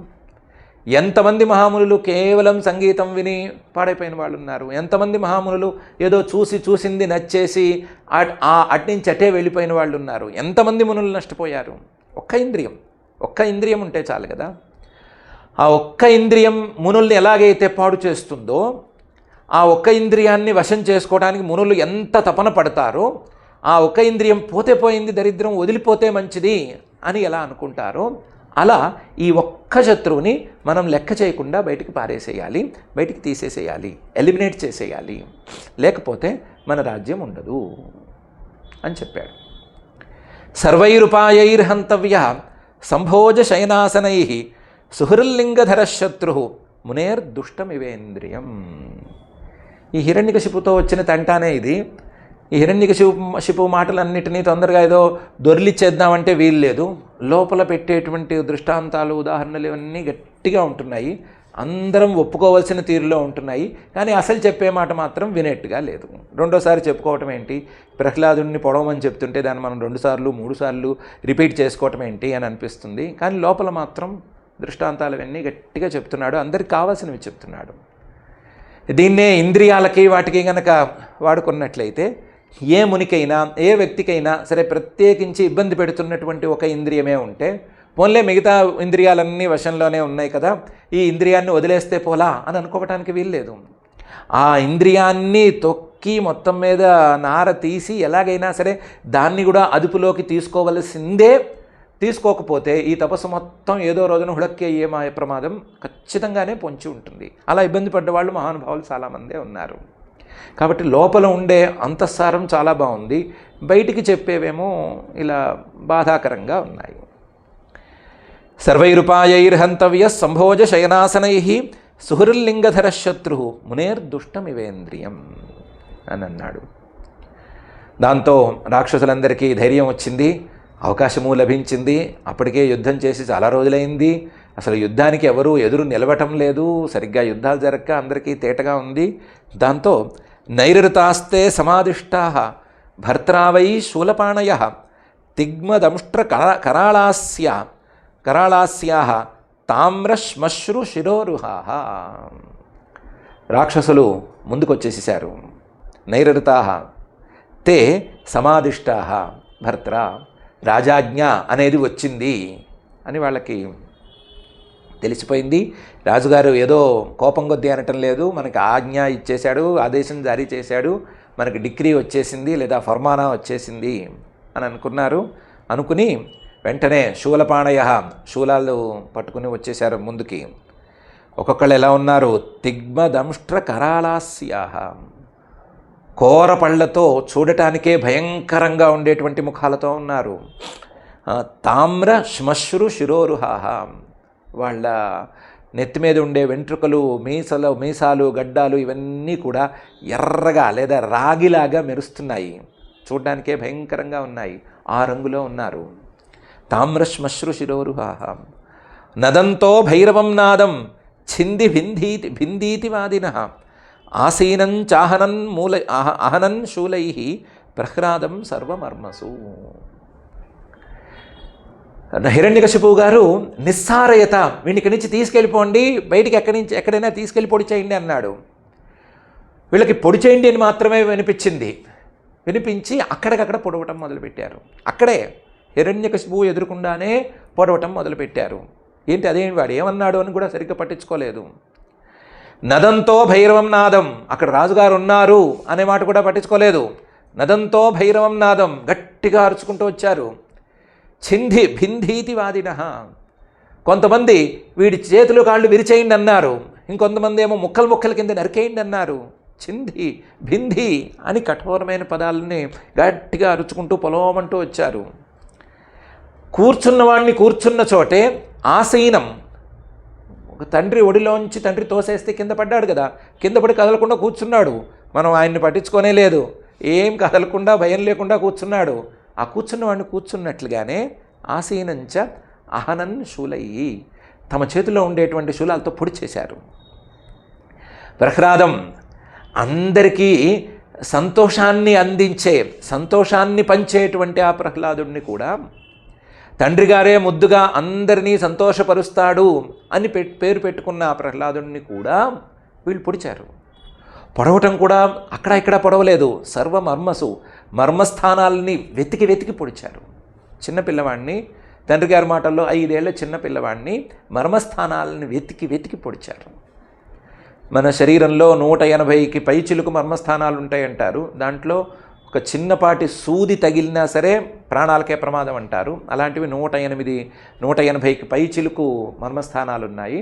ఎంతమంది మహామునులు కేవలం సంగీతం విని పాడైపోయిన వాళ్ళు ఉన్నారు. ఎంతమంది మహామునులు ఏదో చూసింది నచ్చేసి అట్నుంచి అటే వెళ్ళిపోయిన వాళ్ళు ఉన్నారు. ఎంతమంది మునులు నష్టపోయారు. ఒక్క ఇంద్రియం ఉంటే చాలు కదా. ఆ ఒక్క ఇంద్రియం మునుల్ని ఎలాగైతే పాడు చేస్తుందో, ఆ ఒక్క ఇంద్రియాన్ని వశం చేసుకోవడానికి మునులు ఎంత తపన పడతారో, ఆ ఒక్క ఇంద్రియం పోతే పోయింది, దరిద్రం వదిలిపోతే మంచిది అని ఎలా అనుకుంటారో, అలా ఈ ఒక్క శత్రువుని మనం లెక్క చేయకుండా బయటికి పారేసేయాలి, బయటికి తీసేసేయాలి, ఎలిమినేట్ చేసేయాలి. లేకపోతే మన రాజ్యం ఉండదు అని చెప్పాడు. సర్వైరుపాయైర్హంతవ్య సంభోజ శయనాసనై సుహృల్లింగధర శత్రు మునేర్దుష్టమివేంద్రియం. ఈ హిరణ్యకశిపుతో వచ్చిన తంటానే ఇది. ఈ హిరణ్యకశిపు మాటలన్నిటినీ తొందరగా ఏదో దొర్లిచ్చేద్దామంటే వీలు లేదు. లోపల పెట్టేటువంటి దృష్టాంతాలు, ఉదాహరణలు ఇవన్నీ గట్టిగా ఉంటున్నాయి, అందరం ఒప్పుకోవాల్సిన తీరులో ఉంటున్నాయి. కానీ అసలు చెప్పే మాట మాత్రం వినేట్టుగా లేదు. రెండోసారి చెప్పుకోవటం ఏంటి? ప్రహ్లాదుడిని పొడవమని చెప్తుంటే దాన్ని మనం 2 సార్లు 3 సార్లు రిపీట్ చేసుకోవటం ఏంటి అని అనిపిస్తుంది. కానీ లోపల మాత్రం దృష్టాంతాలు అవన్నీ గట్టిగా చెప్తున్నాడు, అందరికి కావాల్సినవి చెప్తున్నాడు. దీన్నే ఇంద్రియాలకి వాటికి గనక వాడుకున్నట్లయితే ఏ మునికైనా ఏ వ్యక్తికైనా సరే ప్రత్యేకించి ఇబ్బంది పెడుతున్నటువంటి ఒక ఇంద్రియమే ఉంటే, పోన్లే మిగతా ఇంద్రియాలన్నీ వశంలోనే ఉన్నాయి కదా, ఈ ఇంద్రియాన్ని వదిలేస్తే పోలా అని అనుకోవటానికి వీల్లేదు. ఆ ఇంద్రియాన్ని తొక్కి మొత్తం మీద నార తీసి ఎలాగైనా సరే దాన్ని కూడా అదుపులోకి తీసుకోవలసిందే. తీసుకోకపోతే ఈ తపస్సు మొత్తం ఏదో రోజున హుడక్కి అయ్యే ప్రమాదం ఖచ్చితంగానే పొంచి ఉంటుంది. అలా ఇబ్బంది పడ్డవాళ్ళు మహానుభావులు చాలామందే ఉన్నారు. కాబట్టి లోపల ఉండే అంతఃసారం చాలా బాగుంది, బయటికి చెప్పేవేమో ఇలా బాధాకరంగా ఉన్నాయి. సర్వైరుపాయైర్హంతవ్య సంభోజ శయనాసనై సుహృల్లింగధర శత్రు మునేర్దుష్టమివేంద్రియం అని అన్నాడు. దాంతో రాక్షసులందరికీ ధైర్యం వచ్చింది, అవకాశము లభించింది. అప్పటికే యుద్ధం చేసి చాలా రోజులైంది, అసలు యుద్ధానికి ఎవరూ ఎదురు నిలవటం లేదు, సరిగ్గా యుద్ధాలు జరగక అందరికీ తేటగా ఉంది. దాంతో నైరృతాస్తే సమాదిష్టాః భర్త్రావై శూలపాణయః తిగ్మదంష్ట్ర కరాళాస్యాః తామ్రశ్మశ్రు శిరోరుహాః. రాక్షసులు ముందుకొచ్చేసేసారు. నైరృతాః తే సమాదిష్టాః భర్త్ర, రాజాజ్ఞ అనేది వచ్చింది అని వాళ్ళకి తెలిసిపోయింది. రాజుగారు ఏదో కోపం కొద్దీ అనటం లేదు, మనకి ఆజ్ఞ ఇచ్చేశాడు, ఆదేశం జారీ చేశాడు, మనకి డిగ్రీ వచ్చేసింది లేదా ఫర్మానా వచ్చేసింది అని అనుకుని వెంటనే శూలపాణయ, శూలాలు పట్టుకుని వచ్చేశారు ముందుకి. ఒక్కొక్కళ్ళు ఎలా ఉన్నారు? తిగ్మదంష్ట్ర కరాళాస్యాః, కోర పళ్ళతో చూడటానికే భయంకరంగా ఉండేటువంటి ముఖాలతో ఉన్నారు. తామ్ర శ్మశ్రు శిరోరుహాః, వాళ్ళ నెత్తి మీద ఉండే వెంట్రుకలు, మీసాలు, గడ్డాలు ఇవన్నీ కూడా ఎర్రగా లేదా రాగిలాగా మెరుస్తున్నాయి. చూడ్డానికే భయంకరంగా ఉన్నాయి. ఆ రంగులో ఉన్నారు. తామ్రశ్మశ్రు శిరోరుహాహ నదంతో భైరవం నాదం ఛింది భిందీతి వాదినః ఆసీనం చాహనన్ అహనన్ శూలై ప్రహ్లాదం సర్వమర్మసు. హిరణ్యకశిపువు గారు నిస్సారయత, వీడికి నుంచి తీసుకెళ్ళిపోండి, బయటికి ఎక్కడైనా తీసుకెళ్ళి పొడి చేయండి అన్నాడు. వీళ్ళకి పొడి చేయండి అని మాత్రమే వినిపించి అక్కడికక్కడ పొడవటం మొదలుపెట్టారు. అక్కడే హిరణ్యకశిపువు ఎదురుకుండానే పొడవటం మొదలుపెట్టారు. ఏంటి అదేంటి, వాడు ఏమన్నాడు అని కూడా సరిగ్గా పట్టించుకోలేదు. నదంతో భైరవం నాదం, అక్కడ రాజుగారు ఉన్నారు అనే మాట కూడా పట్టించుకోలేదు. నదంతో భైరవం నాదం, గట్టిగా అరుచుకుంటూ వచ్చారు. ఛింది భిందీతి వాదినః, కొంతమంది వీడి చేతులు కాళ్ళు విరిచేయండి అన్నారు, ఇంకొంతమంది ఏమో ముక్కల కింద నరికేయండి అన్నారు. ఛింది భింది అని కఠోరమైన పదాలని గట్టిగా అరుచుకుంటూ పొలవమంటూ వచ్చారు. కూర్చున్నవాడిని కూర్చున్న చోటే ఆసీనం, ఒక తండ్రి ఒడిలోంచి తండ్రి తోసేస్తే కింద పడ్డాడు కదా, కింద పడి కదలకుండా కూర్చున్నాడు. మనం ఆయన్ని పట్టించుకోనే లేదు, ఏం కదలకుండా భయం లేకుండా కూర్చున్నాడు. ఆ కూర్చున్నవాడిని కూర్చున్నట్లుగానే ఆసీనంచ అహనన్ శూలయ్యి, తమ చేతిలో ఉండేటువంటి శూలాలతో పొడి చేశారు. ప్రహ్లాదం అందరికీ సంతోషాన్ని అందించే, సంతోషాన్ని పంచేటువంటి ఆ ప్రహ్లాదుడిని కూడా తండ్రి గారే ముద్దుగా అందరినీ సంతోషపరుస్తాడు అని పేరు పెట్టుకున్న ఆ ప్రహ్లాదుడిని కూడా వీళ్ళు పొడిచారు. పొడవటం కూడా అక్కడ ఇక్కడ పొడవలేదు, సర్వమర్మసు, మర్మస్థానాలని వెతికి పొడిచారు. చిన్నపిల్లవాడిని, తండ్రి గారి మాటల్లో 5 ఏళ్ల చిన్నపిల్లవాడిని మర్మస్థానాలని వెతికి పొడిచారు. మన శరీరంలో 180కి పైచిలుకు మర్మస్థానాలు ఉంటాయంటారు. దాంట్లో ఒక చిన్నపాటి సూది తగిలినా సరే ప్రాణాలకే ప్రమాదం అంటారు. అలాంటివి 180కి పైచిలుకు మర్మస్థానాలు ఉన్నాయి.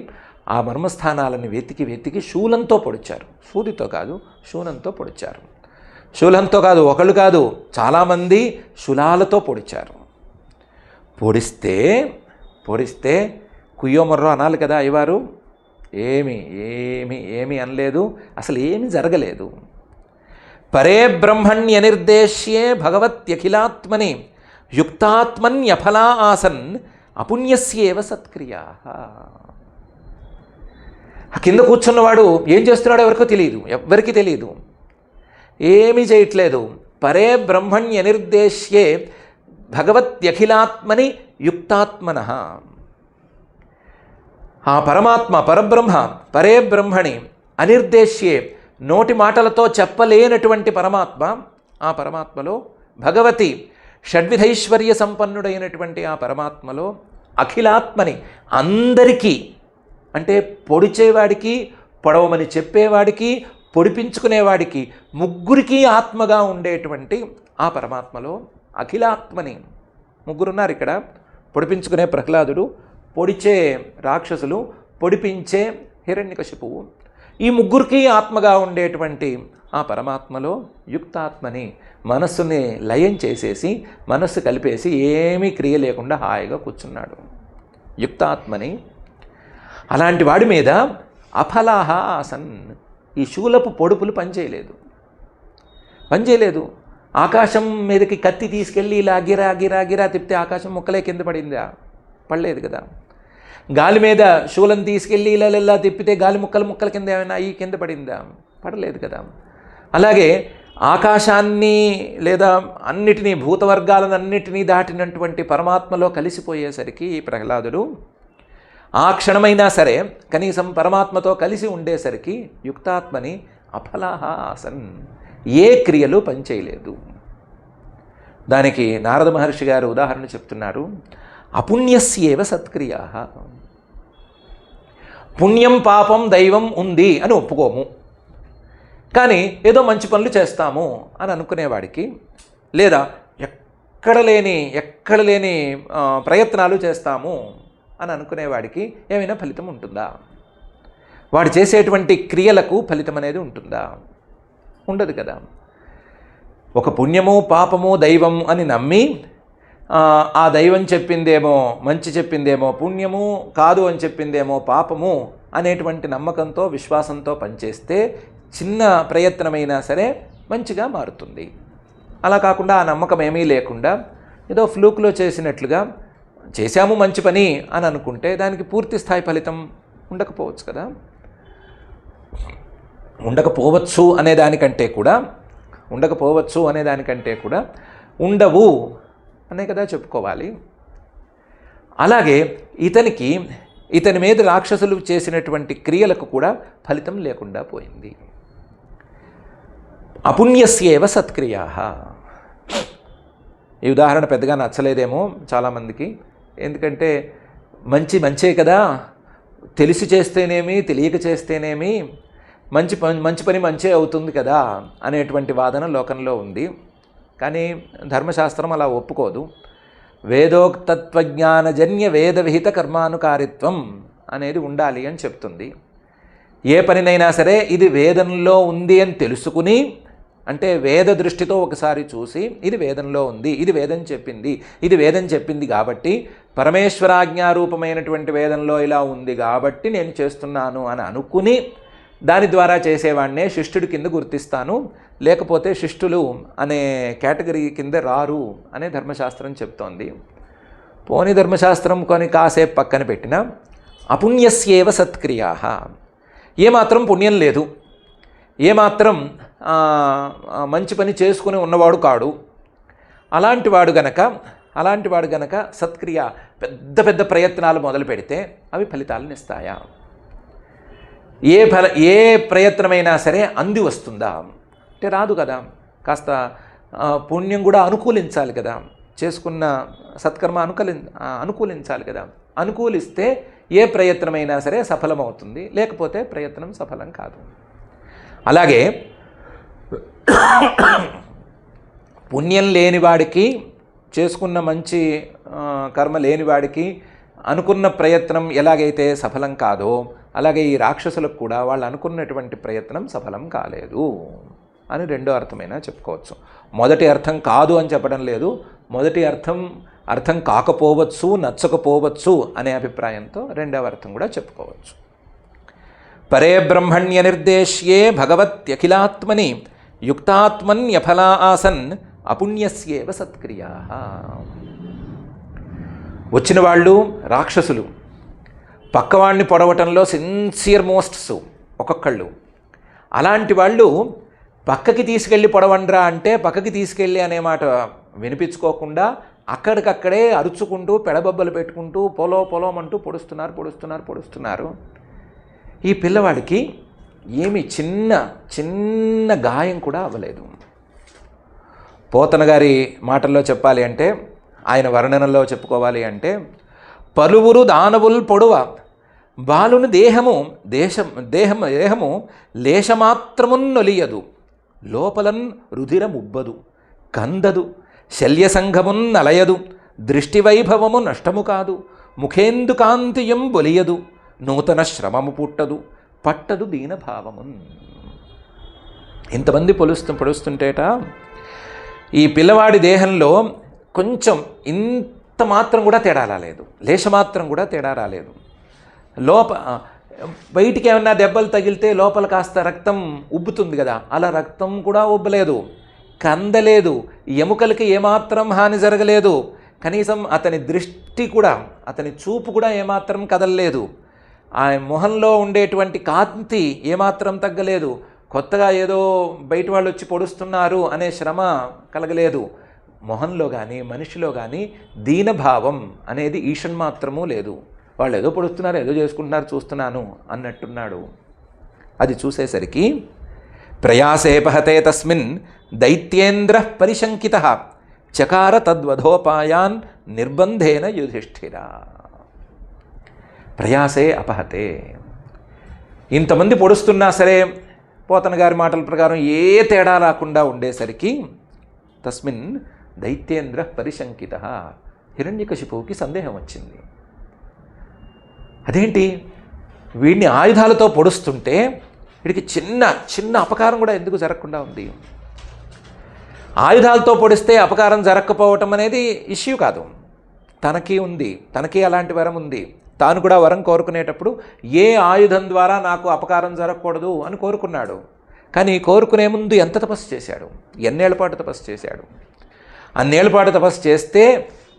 ఆ మర్మస్థానాలను వెతికి శూలంతో పొడిచారు. సూదితో కాదు, శూలంతో పొడిచారు. శూలంతో కాదు, ఒకళ్ళు కాదు, చాలామంది శూలాలతో పొడిచారు. పొడిస్తే కుయ్యోమర్రో అనాలి కదా అయ్యవారు. ఏమి అనలేదు, అసలు ఏమి జరగలేదు. పరే బ్రహ్మణ్యనిర్దేశ్యే భగవత్యఖిలాత్మని యుక్తాత్మన్యఫలా ఆసన్ అపుణ్యస్యేవ సత్క్రియా. కింద కూర్చున్నవాడు ఏం చేస్తున్నాడో ఎవరికి తెలియదు, ఏమీ చేయట్లేదు. పరే బ్రహ్మణ్యనిర్దేశ్యే భగవత్యఖిలాత్మని యుక్తాత్మనః, ఆ పరమాత్మ పరబ్రహ్మ పరే బ్రహ్మణి అనిర్దేశ్యే, నోటి మాటలతో చెప్పలేనటువంటి పరమాత్మ, ఆ పరమాత్మలో భగవతి షడ్విధైశ్వర్య సంపన్నుడైనటువంటి ఆ పరమాత్మలో అఖిలాత్మని, అందరికీ అంటే పొడిచేవాడికి, పొడవమని చెప్పేవాడికి, పొడిపించుకునేవాడికి, ముగ్గురికి ఆత్మగా ఉండేటువంటి ఆ పరమాత్మలో అఖిలాత్మని, ముగ్గురున్నారు ఇక్కడ. పొడిపించుకునే ప్రహ్లాదుడు, పొడిచే రాక్షసులు, పొడిపించే హిరణ్యకశిపువు, ఈ ముగ్గురికి ఆత్మగా ఉండేటువంటి ఆ పరమాత్మలో యుక్తాత్మని, మనస్సుని లయం చేసేసి, మనస్సు కలిపేసి ఏమీ క్రియ లేకుండా హాయిగా కూర్చున్నాడు యుక్తాత్మని. అలాంటి వాడి మీద అఫలాహ ఆసన్, ఈ శూలపు పొడుపులు పనిచేయలేదు. ఆకాశం మీదకి కత్తి తీసుకెళ్ళి ఇలా గిరా తిప్పితే ఆకాశం ముక్కలే కింద పడిందా? పడలేదు కదా. గాలి మీద శూలం తీసుకెళ్ళి ఇలా తిప్పితే గాలి ముక్కల కింద ఏమైనా ఈ కింద పడిందా? పడలేదు కదా. అలాగే ఆకాశాన్ని లేదా అన్నిటినీ, భూతవర్గాలన్నిటినీ దాటినటువంటి పరమాత్మలో కలిసిపోయేసరికి ఈ ప్రహ్లాదుడు ఆ క్షణమైనా సరే కనీసం పరమాత్మతో కలిసి ఉండేసరికి యుక్తాత్మని అఫలాహ ఆసన్, ఏ క్రియలు పనిచేయలేదు. దానికి నారద మహర్షి గారు ఉదాహరణ చెప్తున్నారు. అపుణ్యస్యేవ సత్క్రియా, పుణ్యం పాపం దైవం ఉంది అని ఒప్పుకోము, కానీ ఏదో మంచి పనులు చేస్తాము అని అనుకునేవాడికి, లేదా ఎక్కడ లేని ప్రయత్నాలు చేస్తాము అని అనుకునేవాడికి ఏమైనా ఫలితం ఉంటుందా? వాడు చేసేటువంటి క్రియలకు ఫలితం అనేది ఉంటుందా? ఉండదు కదా. ఒక పుణ్యము పాపము దైవం అని నమ్మి ఆ దైవం చెప్పిందేమో మంచి చెప్పిందేమో పుణ్యము, కాదు అని చెప్పిందేమో పాపము అనేటువంటి నమ్మకంతో విశ్వాసంతో పనిచేస్తే చిన్న ప్రయత్నమైనా సరే మంచిగా మారుతుంది. అలా కాకుండా ఆ నమ్మకం ఏమీ లేకుండా ఏదో ఫ్లూక్లో చేసినట్లుగా చేశాము మంచి పని అని అనుకుంటే దానికి పూర్తి స్థాయి ఫలితం ఉండకపోవచ్చు కదా. ఉండకపోవచ్చు అనేదానికంటే కూడా ఉండవు అనే కదా చెప్పుకోవాలి. అలాగే ఇతని మీద రాక్షసులు చేసినటువంటి క్రియలకు కూడా ఫలితం లేకుండా పోయింది. అపుణ్యస్యేవ సత్క్రియా. ఈ ఉదాహరణ పెద్దగా నచ్చలేదేమో చాలామందికి. ఎందుకంటే మంచే కదా, తెలిసి చేస్తేనేమి తెలియక చేస్తేనేమి మంచి పని మంచే అవుతుంది కదా అనేటువంటి వాదన లోకంలో ఉంది. కానీ ధర్మశాస్త్రం అలా ఒప్పుకోదు. వేదోక్తత్వజ్ఞానజన్య వేదవిహిత కర్మానుకారిత్వం అనేది ఉండాలి అని చెప్తుంది. ఏ పనినైనా సరే ఇది వేదంలో ఉంది అని తెలుసుకుని, అంటే వేద దృష్టితో ఒకసారి చూసి ఇది వేదంలో ఉంది, ఇది వేదం చెప్పింది కాబట్టి పరమేశ్వరాజ్ఞారూపమైనటువంటి వేదంలో ఇలా ఉంది కాబట్టి నేను చేస్తున్నాను అని అనుకుని దాని ద్వారా చేసేవాడినే శిష్టుడి కింద గుర్తిస్తాను, లేకపోతే శిష్టులు అనే కేటగిరీ కింద రారు అనే ధర్మశాస్త్రం చెప్తోంది. పోని ధర్మశాస్త్రం కొని కాసేపు పక్కన పెట్టిన అపుణ్యస్యేవ సత్క్రియా. ఏమాత్రం పుణ్యం లేదు, ఏమాత్రం మంచి పని చేసుకుని ఉన్నవాడు కాడు. అలాంటి వాడు గనక సత్క్రియ పెద్ద ప్రయత్నాలు మొదలు పెడితే అవి ఫలితాలను ఇస్తాయా? ఏ ప్రయత్నమైనా సరే అంది వస్తుందా అంటే రాదు కదా. కాస్త పుణ్యం కూడా అనుకూలించాలి కదా, చేసుకున్న సత్కర్మ అనుకూలించాలి కదా. అనుకూలిస్తే ఏ ప్రయత్నమైనా సరే సఫలమవుతుంది, లేకపోతే ప్రయత్నం సఫలం కాదు. అలాగే పుణ్యం లేనివాడికి, చేసుకున్న మంచి కర్మ లేనివాడికి అనుకున్న ప్రయత్నం ఎలాగైతే సఫలం కాదో, అలాగే ఈ రాక్షసులకు కూడా వాళ్ళు అనుకున్నటువంటి ప్రయత్నం సఫలం కాలేదు అని రెండో అర్థమైనా చెప్పుకోవచ్చు. మొదటి అర్థం కాదు అని చెప్పడం లేదు, మొదటి అర్థం కాకపోవచ్చు, నచ్చకపోవచ్చు అనే అభిప్రాయంతో రెండవ అర్థం కూడా చెప్పుకోవచ్చు. పరే బ్రహ్మణ్య నిర్దేశ్యే భగవత్యఖిలాత్మని యుక్తాత్మన్యఫలా ఆసన్ అపుణ్యస్యేవ సత్క్రియా. వచ్చిన వాళ్ళు రాక్షసులు, పక్కవాడిని పొడవటంలో సిన్సియర్ మోస్ట్స్ ఒక్కొక్కళ్ళు. అలాంటి వాళ్ళు పక్కకి తీసుకెళ్ళి పొడవండ్రా అంటే పక్కకి తీసుకెళ్ళి అనే మాట వినిపించుకోకుండా అక్కడికక్కడే అరుచుకుంటూ పెడబొబ్బలు పెట్టుకుంటూ పొలోమంటూ పొడుస్తున్నారు. ఈ పిల్లవాడికి ఏమి చిన్న గాయం కూడా అవ్వలేదు. పోతన గారి మాటల్లో చెప్పాలి అంటే, ఆయన వర్ణనలో చెప్పుకోవాలి అంటే, పలువురు దానవుల్ పొడవ బాలుని దేహము లేశమాత్రమున్నొలియదు, లోపలన్ రుధిరముబ్బదు, కందదు, శల్యసంఘమున్నలయదు, దృష్టివైభవము నష్టము కాదు, ముఖేందు కాంతియం బొలియదు, నూతన శ్రమము పుట్టదు, పట్టదు దీనభావమున్. ఇంతమంది పొడుస్తుంటేట ఈ పిల్లవాడి దేహంలో కొంచెం ఇంత మాత్రం కూడా తేడా రాలేదు, లేశమాత్రం కూడా తేడా రాలేదు. బయటికి ఏమన్నా దెబ్బలు తగిలితే లోపల కాస్త రక్తం ఉబ్బుతుంది కదా, అలా రక్తం కూడా ఉబ్బలేదు, కందలేదు, ఎముకలకి ఏమాత్రం హాని జరగలేదు, కనీసం అతని దృష్టి కూడా, అతని చూపు కూడా ఏమాత్రం కదలలేదు, ఆ మొహంలో ఉండేటువంటి కాంతి ఏమాత్రం తగ్గలేదు, కొత్తగా ఏదో బయట వాళ్ళు వచ్చి పొడుస్తున్నారు అనే శ్రమ కలగలేదు. మొహంలో కానీ మనిషిలో కానీ దీనభావం అనేది ఈషన్మాత్రమూ లేదు. వాళ్ళు ఏదో పొడుస్తున్నారు, ఏదో చేసుకుంటున్నారు, చూస్తున్నాను అన్నట్టున్నాడు. అది చూసేసరికి ప్రయాసేపహతే తస్మిన్ దైత్యేంద్ర పరిశంకిత చకార తద్వధోపాయాన్ నిర్బంధేన యుధిష్ఠిర. ప్రయాసే అపహతే. ఇంతమంది పొడుస్తున్నా సరే పోతన గారి మాటల ప్రకారం ఏ తేడా రాకుండా ఉండేసరికి తస్మిన్ దైత్యేంద్ర పరిశంకిత, హిరణ్యకశిపువుకి సందేహం వచ్చింది. అదేంటి, వీడిని ఆయుధాలతో పొడుస్తుంటే వీడికి చిన్న అపకారం కూడా ఎందుకు జరగకుండా ఉంది? ఆయుధాలతో పొడిస్తే అపకారం జరగకపోవటం అనేది ఇష్యూ కాదు. తనకి ఉంది, తనకి అలాంటి వరం ఉంది. తాను కూడా వరం కోరుకునేటప్పుడు ఏ ఆయుధం ద్వారా నాకు అపకారం జరగకూడదు అని కోరుకున్నాడు. కానీ కోరుకునే ముందు ఎంత తపస్సు చేశాడు, ఎన్నేళ్ల పాటు తపస్సు చేశాడు. అన్నేళ్ల పాటు తపస్సు చేస్తే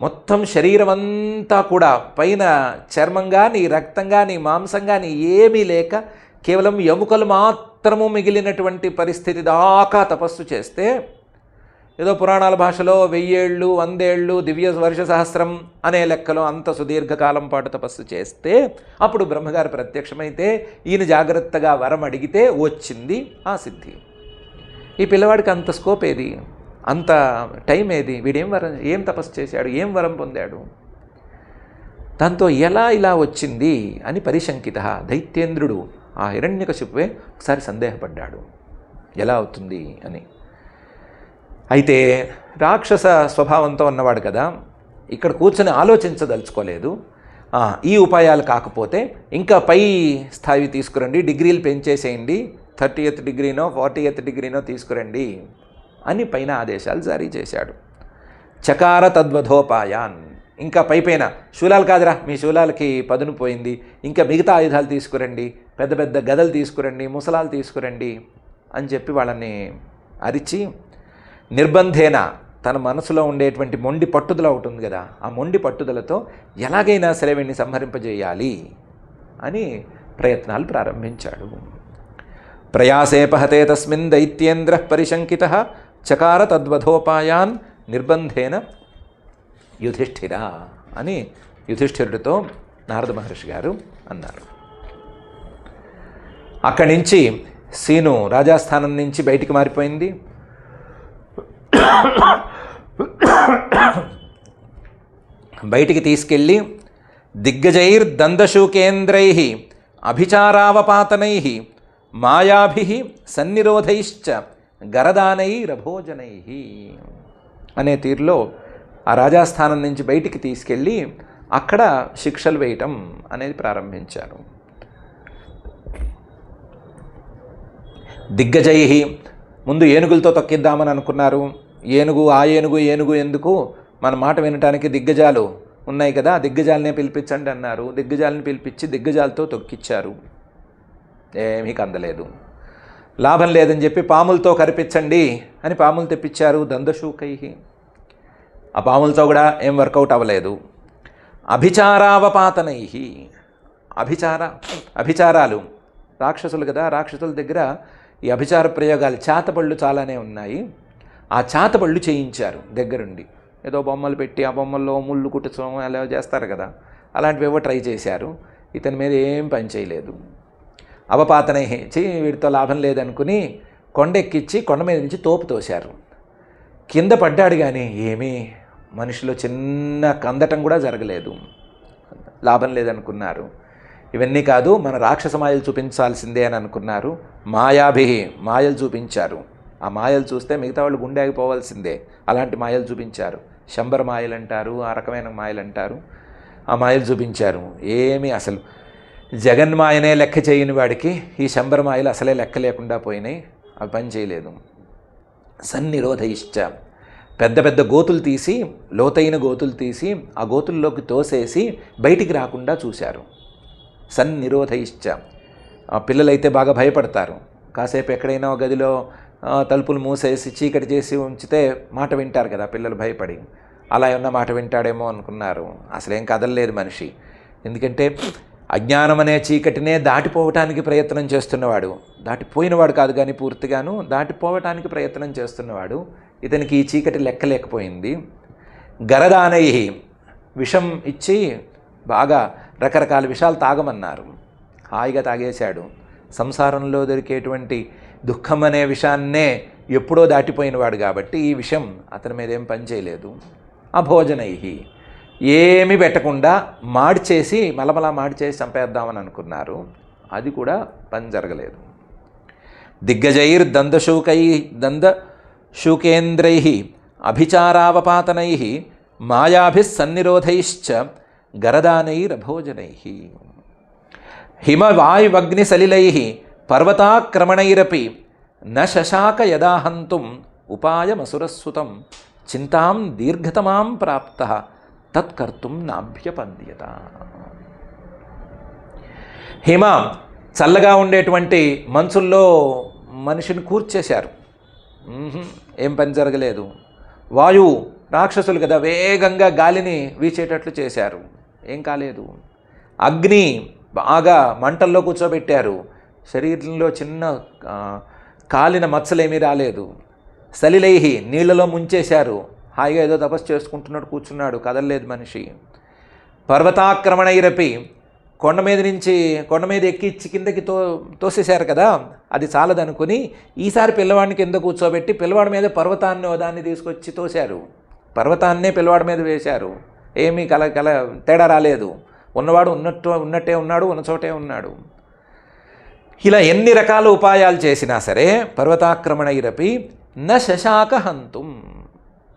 మొత్తం శరీరం అంతా కూడా పైన చర్మం కానీ రక్తం కానీ మాంసం కానీ ఏమీ లేక కేవలం ఎముకలు మాత్రము మిగిలినటువంటి పరిస్థితి దాకా తపస్సు చేస్తే, ఏదో పురాణాల భాషలో 1000 ఏళ్ళు 100 ఏళ్ళు దివ్య వర్ష సహస్రం అనే లెక్కలో అంత సుదీర్ఘకాలం పాటు తపస్సు చేస్తే అప్పుడు బ్రహ్మగారు ప్రత్యక్షమైతే ఈయన జాగ్రత్తగా వరం అడిగితే వచ్చింది ఆ సిద్ధి. ఈ పిల్లవాడికి అంత స్కోప్ ఏది, అంత టైం ఏది, వీడేం వరం, ఏం తపస్సు చేశాడు, ఏం వరం పొందాడు, దాంతో ఎలా ఇలా వచ్చింది అని పరిశంకిత దైత్యేంద్రుడు ఆ హిరణ్యకశిపువే ఒకసారి సందేహపడ్డాడు, ఎలా అవుతుంది అని. అయితే రాక్షస స్వభావంతో ఉన్నవాడు కదా, ఇక్కడ కూర్చొని ఆలోచించదలుచుకోలేదు. ఈ ఉపాయాలు కాకపోతే ఇంకా పై స్థాయి తీసుకురండి, డిగ్రీలు పెంచేసేయండి, 30th డిగ్రీనో 40th డిగ్రీనో తీసుకురండి అని పైన ఆదేశాలు జారీ చేశాడు. చకార తద్వధోపాయాన్, ఇంకా పైపైన శూలాలు కాదురా, మీ శూలాలకి పదును పోయింది, ఇంకా మిగతా ఆయుధాలు తీసుకురండి, పెద్ద పెద్ద గదలు తీసుకురండి, ముసలాలు తీసుకురండి అని చెప్పి వాళ్ళని అరిచి నిర్బంధేన తన మనసులో ఉండేటువంటి మొండి పట్టుదల ఒకటి ఉంది కదా, ఆ మొండి పట్టుదలతో ఎలాగైనా సరే వీడిని సంహరింపజేయాలి అని ప్రయత్నాలు ప్రారంభించాడు. ప్రయాసేపహతే తస్మిన్ దైత్యేంద్ర పరిశంకిత చకార తద్వధోపాయాన్ నిర్బంధేన యుధిష్ఠిర అని యుధిష్ఠిరుడితో నారద మహర్షి గారు అన్నారు. అక్కడి నుంచి సీను రాజాస్థానం నుంచి బయటికి మారిపోయింది. బయటికి తీసుకెళ్ళి దిగ్గజైర్దందశూకేంద్రై అభిచారావపాతనై మాయాభి సన్నిరోధైశ్చ గరదానైరభోజనై అనే తీరులో ఆ రాజాస్థానం నుంచి బయటికి తీసుకెళ్ళి అక్కడ శిక్షలు వేయటం అనేది ప్రారంభించారు. దిగ్గజై ముందు ఏనుగులతో తొక్కిద్దామని అనుకున్నారు. ఏనుగు ఎందుకు, మన మాట వినటానికి దిగ్గజాలు ఉన్నాయి కదా, దిగ్గజాలనే పిలిపించండి అన్నారు. దిగ్గజాలని పిలిపించి దిగ్గజాలతో తొక్కిచ్చారు. ఏమీ కందలేదు. లాభం లేదని చెప్పి పాములతో కరిపించండి అని పాములు తెప్పించారు దందశూకై. ఆ పాములతో కూడా ఏం వర్కౌట్ అవ్వలేదు. అభిచారావపాతనై, అభిచారాలు రాక్షసులు కదా, రాక్షసుల దగ్గర ఈ అభిచార ప్రయోగాలు చేతబళ్ళు చాలానే ఉన్నాయి. ఆ చేతబళ్ళు చేయించారు దగ్గరుండి. ఏదో బొమ్మలు పెట్టి ఆ బొమ్మల్లో ముళ్ళు కుట్టడం అలా చేస్తారు కదా, అలాంటివేవో ట్రై చేశారు. ఇతని మీద ఏం పని చేయలేదు. అవపాతనై వీడితో లాభం లేదనుకుని కొండెక్కిచ్చి కొండ మీద నుంచి తోపు తోశారు. కింద పడ్డాడు కానీ ఏమీ మనిషిలో చిన్న కందటం కూడా జరగలేదు. లాభం లేదనుకున్నారు. ఇవన్నీ కాదు, మన రాక్షస మాయలు చూపించాల్సిందే అని అనుకున్నారు. మాయలు చూపించారు. ఆ మాయలు చూస్తే మిగతా వాళ్ళు గుండె ఆగిపోవాల్సిందే. అలాంటి మాయలు చూపించారు. శంబర మాయలు అంటారు, ఆ రకమైన మాయలు అంటారు. ఆ మాయలు చూపించారు. ఏమీ అసలు జగన్మాయనే లెక్క చేయని వాడికి ఈ శంబర మాయలు అసలే లెక్క లేకుండా పోయినాయి. అవి పని చేయలేదు. సన్నిరోధయిశ్చ, పెద్ద పెద్ద గోతులు తీసి, లోతైన గోతులు తీసి ఆ గోతుల్లోకి తోసేసి బయటికి రాకుండా చూశారు. సన్నిరోధయిశ్చ, పిల్లలైతే బాగా భయపడతారు. కాసేపు ఎక్కడైనా గదిలో తలుపులు మూసేసి చీకటి చేసి ఉంచితే మాట వింటారు కదా పిల్లలు భయపడి. అలా ఏమన్నా మాట వింటాడేమో అనుకున్నారు. అసలేం కదలలేదు మనిషి. ఎందుకంటే అజ్ఞానం అనే చీకటినే దాటిపోవటానికి ప్రయత్నం చేస్తున్నవాడు, దాటిపోయినవాడు కాదు కానీ పూర్తిగాను దాటిపోవటానికి ప్రయత్నం చేస్తున్నవాడు. ఇతనికి ఈ చీకటి లెక్కలేకపోయింది. గరదానై, విషం ఇచ్చి బాగా రకరకాల విషాలు తాగమన్నారు. హాయిగా తాగేశాడు. సంసారంలో దొరికేటువంటి దుఃఖం అనే విషాన్నే ఎప్పుడో దాటిపోయినవాడు కాబట్టి ఈ విషయం అతని మీద ఏం పని చేయలేదు. అభోజనై, ఏమీ పెట్టకుండా మాడిచేసి మలమలా మాడిచేసి చంపేద్దామని అనుకున్నారు. అది కూడా పని జరగలేదు. దందశూకేంద్రై అభిచారావపాతనై మాయాభిస్సన్నిరోధైశ్చ గరదానైరభోజనై హిమవాయువగ్నిసలిలై పర్వతాక్రమణైరపి న శశాక యదాహంతుం ఉపాయమసురస్సుతం చింతాం దీర్ఘతమాం ప్రాప్త తత్కర్తుం నాభ్యపద్యత. హిమ చల్లగా ఉండేటువంటి మంచుల్లో మనిషిని కూర్చేశారు, ఏం పని జరగలేదు. వాయువు రాక్షసులు కదా, వేగంగా గాలిని వీచేటట్లు చేశారు, ఏం కాలేదు. అగ్ని బాగా మంటల్లో కూర్చోబెట్టారు, శరీరంలో చిన్న కాలిన మచ్చలేమీ రాలేదు. సలిలైహి నీళ్లలో ముంచేశారు, హాయిగా ఏదో తపస్సు చేసుకుంటున్నాడు, కూర్చున్నాడు, కదలలేదు మనిషి. పర్వతాక్రమణైరపి కొండ మీద ఎక్కించి కిందకి తోసేశారు కదా, అది చాలదనుకుని ఈసారి పిల్లవాడిని కింద కూర్చోబెట్టి పిల్లవాడి మీద పర్వతాన్ని దాన్ని తీసుకొచ్చి తోశారు. పర్వతాన్నే పిల్లవాడి మీద వేశారు, ఏమీ తేడా రాలేదు. ఉన్నవాడు ఉన్నట్టే ఉన్నాడు, ఉన్న చోటే ఉన్నాడు. ఇలా ఎన్ని రకాల ఉపాయాలు చేసినా సరే పర్వతాక్రమణైరపి న శశాక హంతుం,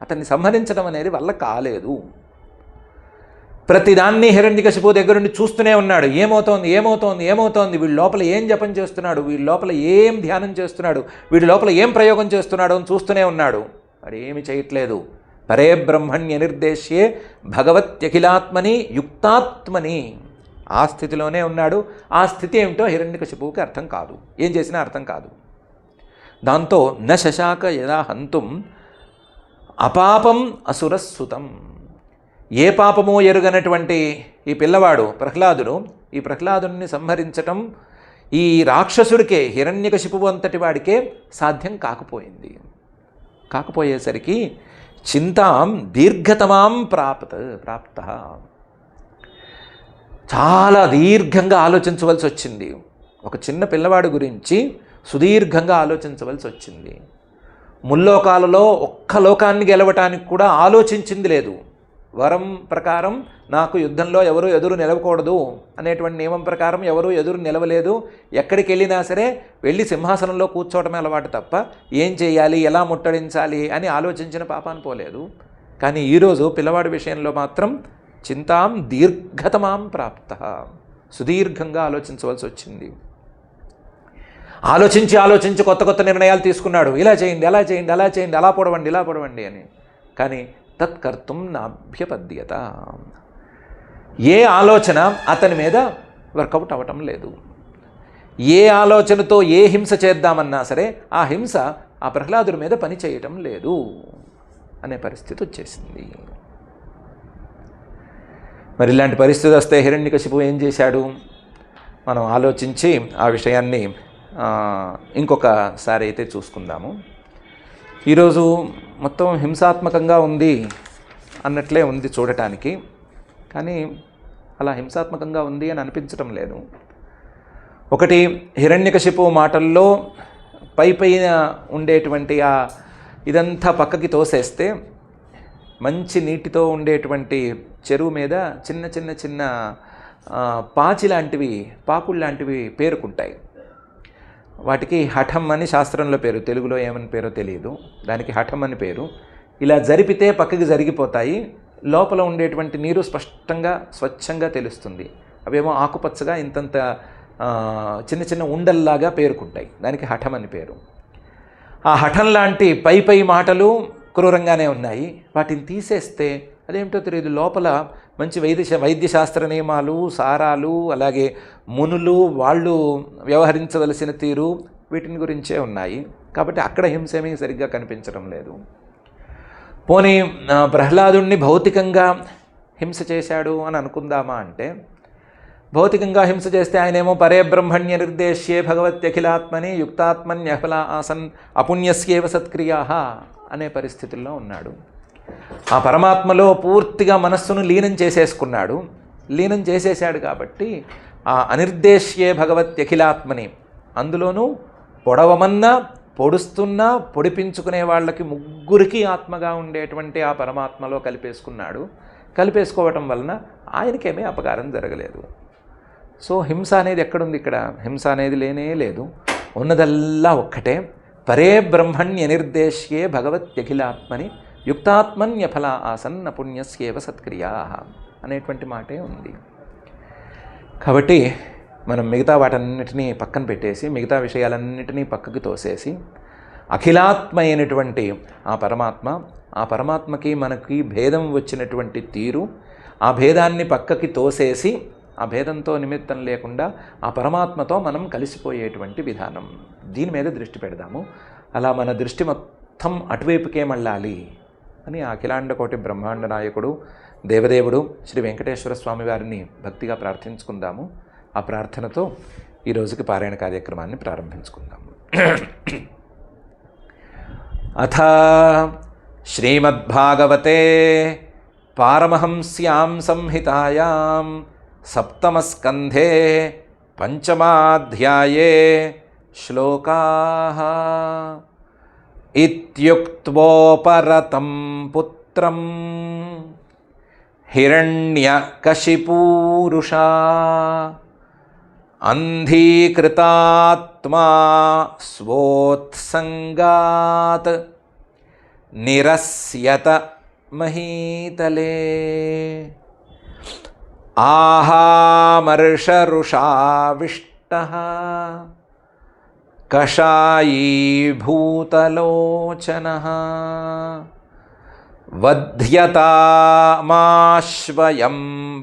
అతన్ని సంహరించడం అనేది వల్ల కాలేదు. ప్రతిదాన్ని హిరణ్యకశిపు దగ్గరుండి చూస్తూనే ఉన్నాడు, ఏమవుతోంది, వీడి లోపల ఏం జపం చేస్తున్నాడు, వీడి లోపల ఏం ధ్యానం చేస్తున్నాడు, వీడి లోపల ఏం ప్రయోగం చేస్తున్నాడు అని చూస్తూనే ఉన్నాడు. వాడు ఏమి చేయట్లేదు. పరే బ్రహ్మణ్య నిర్దేశ్యే భగవత్యఖిలాత్మని యుక్తాత్మని, ఆ స్థితిలోనే ఉన్నాడు. ఆ స్థితి ఏమిటో హిరణ్యకశిపువుకి అర్థం కాదు, ఏం చేసినా అర్థం కాదు. దాంతో న శశాక యదా హంతుం అపాపం అసురస్సుతం, ఏ పాపమో ఎరుగనటువంటి ఈ పిల్లవాడు ప్రహ్లాదుడు, ఈ ప్రహ్లాదుని సంహరించటం ఈ రాక్షసుడికే, హిరణ్యకశిపువు అంతటి వాడికే సాధ్యం కాకపోయేసరికి చింతాం దీర్ఘతమాం ప్రాప్త, చాలా దీర్ఘంగా ఆలోచించవలసి వచ్చింది. ఒక చిన్న పిల్లవాడి గురించి సుదీర్ఘంగా ఆలోచించవలసి వచ్చింది. ముల్లోకాలలో ఒక్క లోకాన్ని గెలవటానికి కూడా ఆలోచించింది లేదు. వరం ప్రకారం నాకు యుద్ధంలో ఎవరు ఎదురు నిలవకూడదు అనేటువంటి నియమం ప్రకారం ఎవరు ఎదురు నిలవలేదు. ఎక్కడికి వెళ్ళినా సరే వెళ్ళి సింహాసనంలో కూర్చోవటమే అలవాటు తప్ప ఏం చేయాలి, ఎలా ముట్టడించాలి అని ఆలోచించిన పాపాన్ని పోలేదు. కానీ ఈరోజు పిల్లవాడి విషయంలో మాత్రం చింతాం దీర్ఘతమాం ప్రాప్త, సుదీర్ఘంగా ఆలోచించవలసి వచ్చింది. ఆలోచించి కొత్త నిర్ణయాలు తీసుకున్నాడు. ఇలా చేయండి, అలా పొడవండి అని. కానీ తత్కర్తుం నాభ్యపద్యత, ఏ ఆలోచన అతని మీద వర్కౌట్ అవ్వటం లేదు. ఏ ఆలోచనతో ఏ హింస చేద్దామన్నా సరే ఆ హింస ఆ ప్రహ్లాదుడి మీద పని చేయటం లేదు అనే పరిస్థితి వచ్చేసింది. మరి ఇలాంటి పరిస్థితి వస్తే హిరణ్యకశిపువు ఏం చేశాడు, మనం ఆలోచించి ఆ విషయాన్ని ఇంకొకసారి అయితే చూసుకుందాము. ఈరోజు మొత్తం హింసాత్మకంగా ఉంది అన్నట్లే ఉంది చూడటానికి, కానీ అలా హింసాత్మకంగా ఉంది అని అనిపించటం లేదు. ఒకటి, హిరణ్యకశిపువు మాటల్లో పైన ఉండేటువంటి ఇదంతా పక్కకి తోసేస్తే మంచి నీటితో ఉండేటువంటి చెరువు మీద చిన్న పాకుళ్ళు లాంటివి పేరుకుంటాయి. వాటికి హఠం అని శాస్త్రంలో పేరు, తెలుగులో ఏమని పేరో తెలియదు, దానికి హఠం అని పేరు. ఇలా జరిపితే పక్కకి జరిగిపోతాయి, లోపల ఉండేటువంటి నీరు స్పష్టంగా స్వచ్ఛంగా తెలుస్తుంది. అవేమో ఆకుపచ్చగా ఇంతంత చిన్న ఉండల్లాగా పేరుకుంటాయి, దానికి హఠం అని పేరు. ఆ హఠం లాంటి పై మాటలు క్రూరంగానే ఉన్నాయి. వాటిని తీసేస్తే అదేమిటో తెలియదు, లోపల మంచి వైద్యశాస్త్ర నియమాలు, సారాలు, అలాగే మునులు వాళ్ళు వ్యవహరించవలసిన తీరు, వీటిని గురించే ఉన్నాయి. కాబట్టి అక్కడ హింస ఏమీ సరిగ్గా కనిపించడం లేదు. పోనీ ప్రహ్లాదుణ్ణి భౌతికంగా హింస చేశాడు అని అనుకుందామా అంటే, భౌతికంగా హింస చేస్తే ఆయనేమో పరే బ్రహ్మణ్య నిర్దేశ్యే భగవత్యఖిలాత్మని యుక్తాత్మన్యఫల ఆసన్ అపుణ్యస్యేవ సత్క్రియా అనే పరిస్థితుల్లో ఉన్నాడు. ఆ పరమాత్మలో పూర్తిగా మనస్సును లీనం చేసేశాడు కాబట్టి ఆ అనిర్దేశ్యే భగవత్యఖిలాత్మని, అందులోనూ పొడవమన్నా పొడుస్తున్నా పొడిపించుకునే వాళ్ళకి ముగ్గురికి ఆత్మగా ఉండేటువంటి ఆ పరమాత్మలో కలిపేసుకోవటం వలన ఆయనకేమీ అపకారం జరగలేదు. సో హింస అనేది ఎక్కడుంది ఇక్కడ? హింస అనేది లేనే లేదు. ఉన్నదల్లా ఒక్కటే, పరే బ్రహ్మణ్య నిర్దేశ్యే భగవత్యఖిలాత్మని యుక్తాత్మన్యఫల ఆసన్న పుణ్యస్యేవ సత్క్రియా అనేటువంటి మాటే ఉంది. కాబట్టి మనం మిగతా వాటన్నిటినీ పక్కన పెట్టేసి, మిగతా విషయాలన్నిటినీ పక్కకి తోసేసి, అఖిలాత్మ అయినటువంటి ఆ పరమాత్మకి మనకి భేదం వచ్చినటువంటి తీరు, ఆ భేదాన్ని పక్కకి తోసేసి ఆ భేదంతో నిమిత్తం లేకుండా ఆ పరమాత్మతో మనం కలిసిపోయేటువంటి విధానం, దీని మీద దృష్టి పెడదాము. అలా మన దృష్టి మొత్తం అటువైపుకే మళ్ళాలి అని ఆ అఖిలాండకోటి బ్రహ్మాండ నాయకుడు దేవదేవుడు శ్రీ వెంకటేశ్వర స్వామి వారిని భక్తిగా ప్రార్థించుకుందాము. ఆ ప్రార్థనతో ఈ రోజుకి పారాయణ కార్యక్రమాన్ని ప్రారంభించుకుందాము. అథ శ్రీమద్భాగవతే పారమహంస్యాం సంహితాయాం సప్తమస్కంధే పంచమాధ్యాయే శ్లోకాః. ఇత్యుక్త్వోపరతం పుత్రం హిరణ్యకశిపూరుషా అంధీకృతాత్మా స్వోత్సంగాత్ నిరస్యత మహీతలే. ఆహామర్షరుషావిష్టః కషాయీభూతలోచనః వధ్యతామాశ్వయం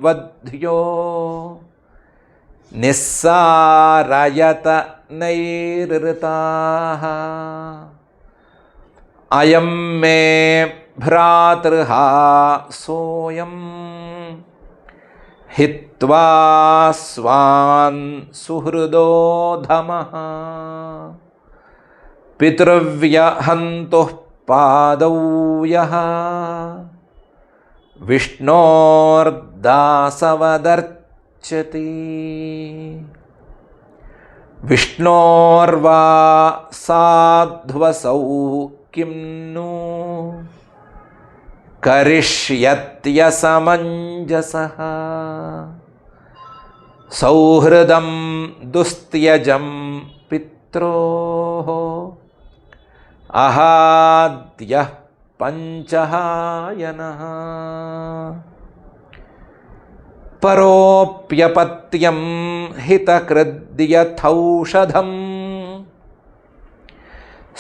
వధ్యో నిస్సారయత నైర్తాః. అయం మే భ్రాతృః సోయం హిత్వా స్వాన్ సుహృదోధమః. పితృవ్యహంతుః పాదౌ యః విష్ణోర్దాసవదర్చతి. విష్ణోర్వా సాధ్వసౌ కిం ను కరిష్యత్యసమంజసః. సౌహృదం దుస్త్యజం పిత్రోః అహాద్యః పంచహాయనః. పరోప్యపత్యం హితకృద్యథౌషధం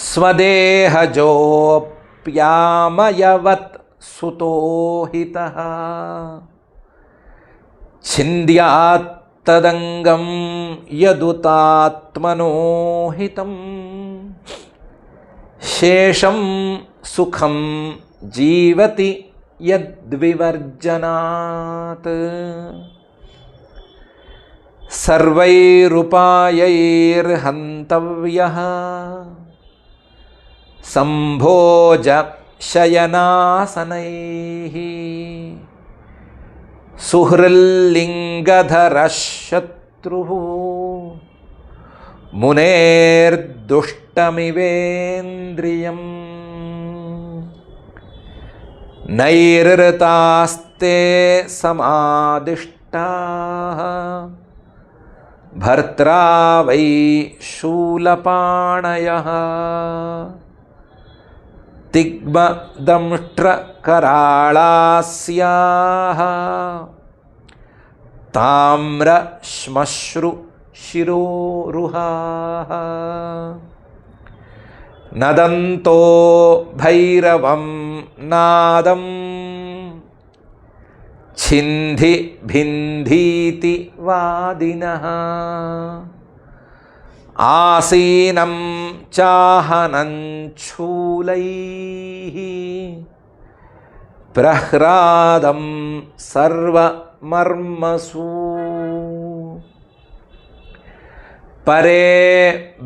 స్వదేహజోప్యామయవత్ సుతోహితః. ఛింద్యాత్తదంగం యదుతాత్మనోహితం శేషం సుఖం జీవతి యద్వివర్జనాత్. సర్వైరుపాయైర్హంతవ్యః సంభోజ శయనాసనైః. సుహృల్లింగధరః శత్రుః మునేర్దుష్టమివేంద్రియం. నైర్తాస్తే సమాదిష్టాః భర్త్రా వై శూలపాణయః. తిగ్మదంష్ట్రకరాళాస్యాః తామ్రశ్మశ్రు శిరోరుహాః. నదంతో భైరవం నాదం ఛింధి భింధీతి వాదినః. ఆసీనం చాహనం శూలైః ప్రహ్లాదం సర్వమర్మసు. పరే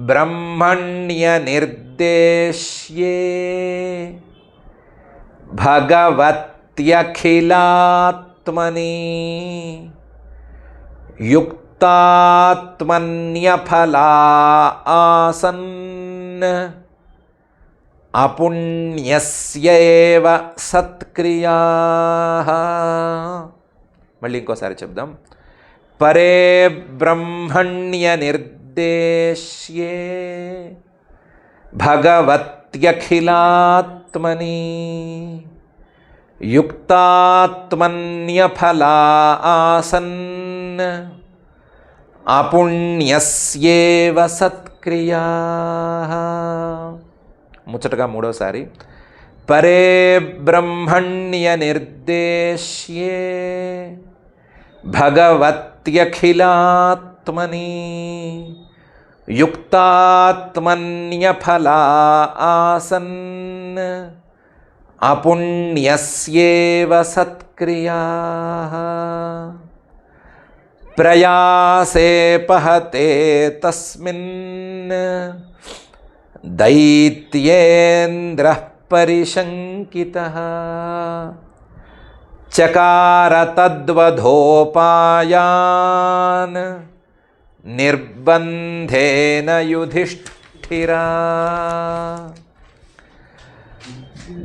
బ్రహ్మణ్యనిర్దేశ్యే భగవత్యఖిలాత్మని యుక్తాత్మన్యఫలా ఆసన్ అపుణ్యస్యేవ సత్క్రియాః. మళ్ళీ ఇంకోసారి చెప్దాం. పరే బ్రహ్మణ్యనిర్దేశ్యే భగవత్యఖిలాత్మని యుక్తాత్మన్యఫలా ఆసన్ అపుణ్యస్యేవ సత్క్రియాః. ముచ్చటగా మూడోసారి. పరే బ్రహ్మణ్య నిర్దేశ్యే భగవత్యఖిలాత్మని యుక్తాత్మన్యఫలా ఆసన్ అపుణ్యస్యేవ సత్క్రియాః ప్రయాసే పహతే తస్మిన్ దైత్యేంద్రః పరిశంకితః చకార తద్వధోపాయాన్ నిర్బంధేన యుధిష్ఠిరా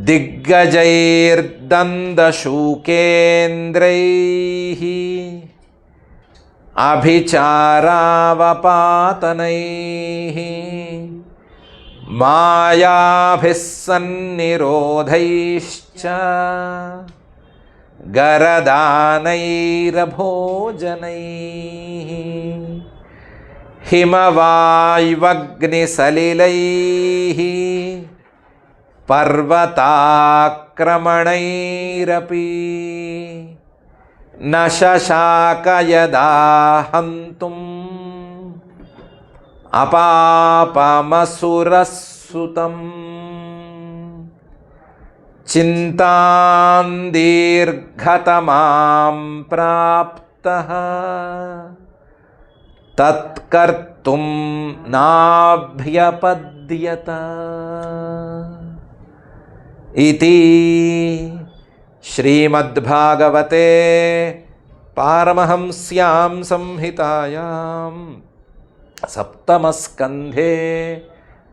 దిగ్గజైర్దందశూకేంద్రైః అభిచారావపాతనైః మాయాభిः సన్నిరోధైశ్చ గరదానైరభోజనైః హిమవాయువగ్నిసలిలైః పర్వతాక్రమణైరపి న శశాక యదా హంతుం అపాపమసురసుతం చింతాం దీర్ఘతమాం ప్రాప్తః తత్కర్తుం నాభ్యపద్యత ఇతి శ్రీమద్భాగవతే పారమహంస్యాం సంహితాయాం సప్తమస్కంధే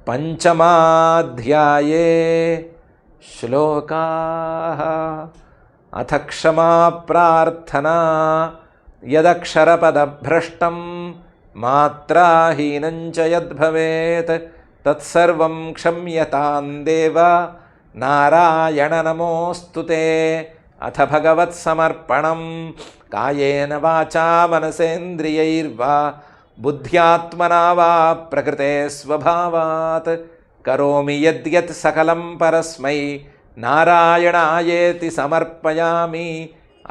పంచమాధ్యాయే శ్లోకాః. అథ క్షమా ప్రార్థనా యదక్షరపదభ్రష్టం మాత్రాహీనం చ యద్భవేత్ తత్సర్వం క్షమ్యతాం దేవ నారాయణ నమోస్తుతే. అథ భగవత్సమర్పణం కాయేన వాచా మనసేంద్రియైర్వా బుద్ధ్యాత్మనా వా ప్రకృతే స్వభావాత్ కరోమి యద్యత్ సకలం పరస్మై నారాయణాయేతి సమర్పయామి.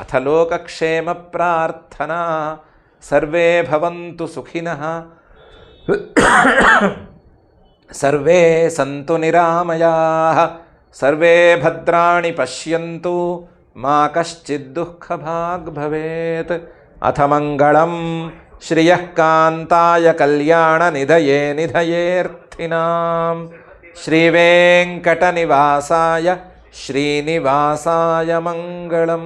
అథ లోకక్షేమ ప్రార్థనా. సర్వే భవంతు సుఖినః సర్వే సంతు నిరామయాః సర్వే భద్రాణి పశ్యంతు మా కశ్చిద్ దుఃఖభాగ్ భవేత్. అథ మంగళం శ్రియః కాంతాయ కళ్యాణ నిధయే నిధయేర్థినాం శ్రీవేంకటనివాసాయ శ్రీనివాసాయ మంగళం.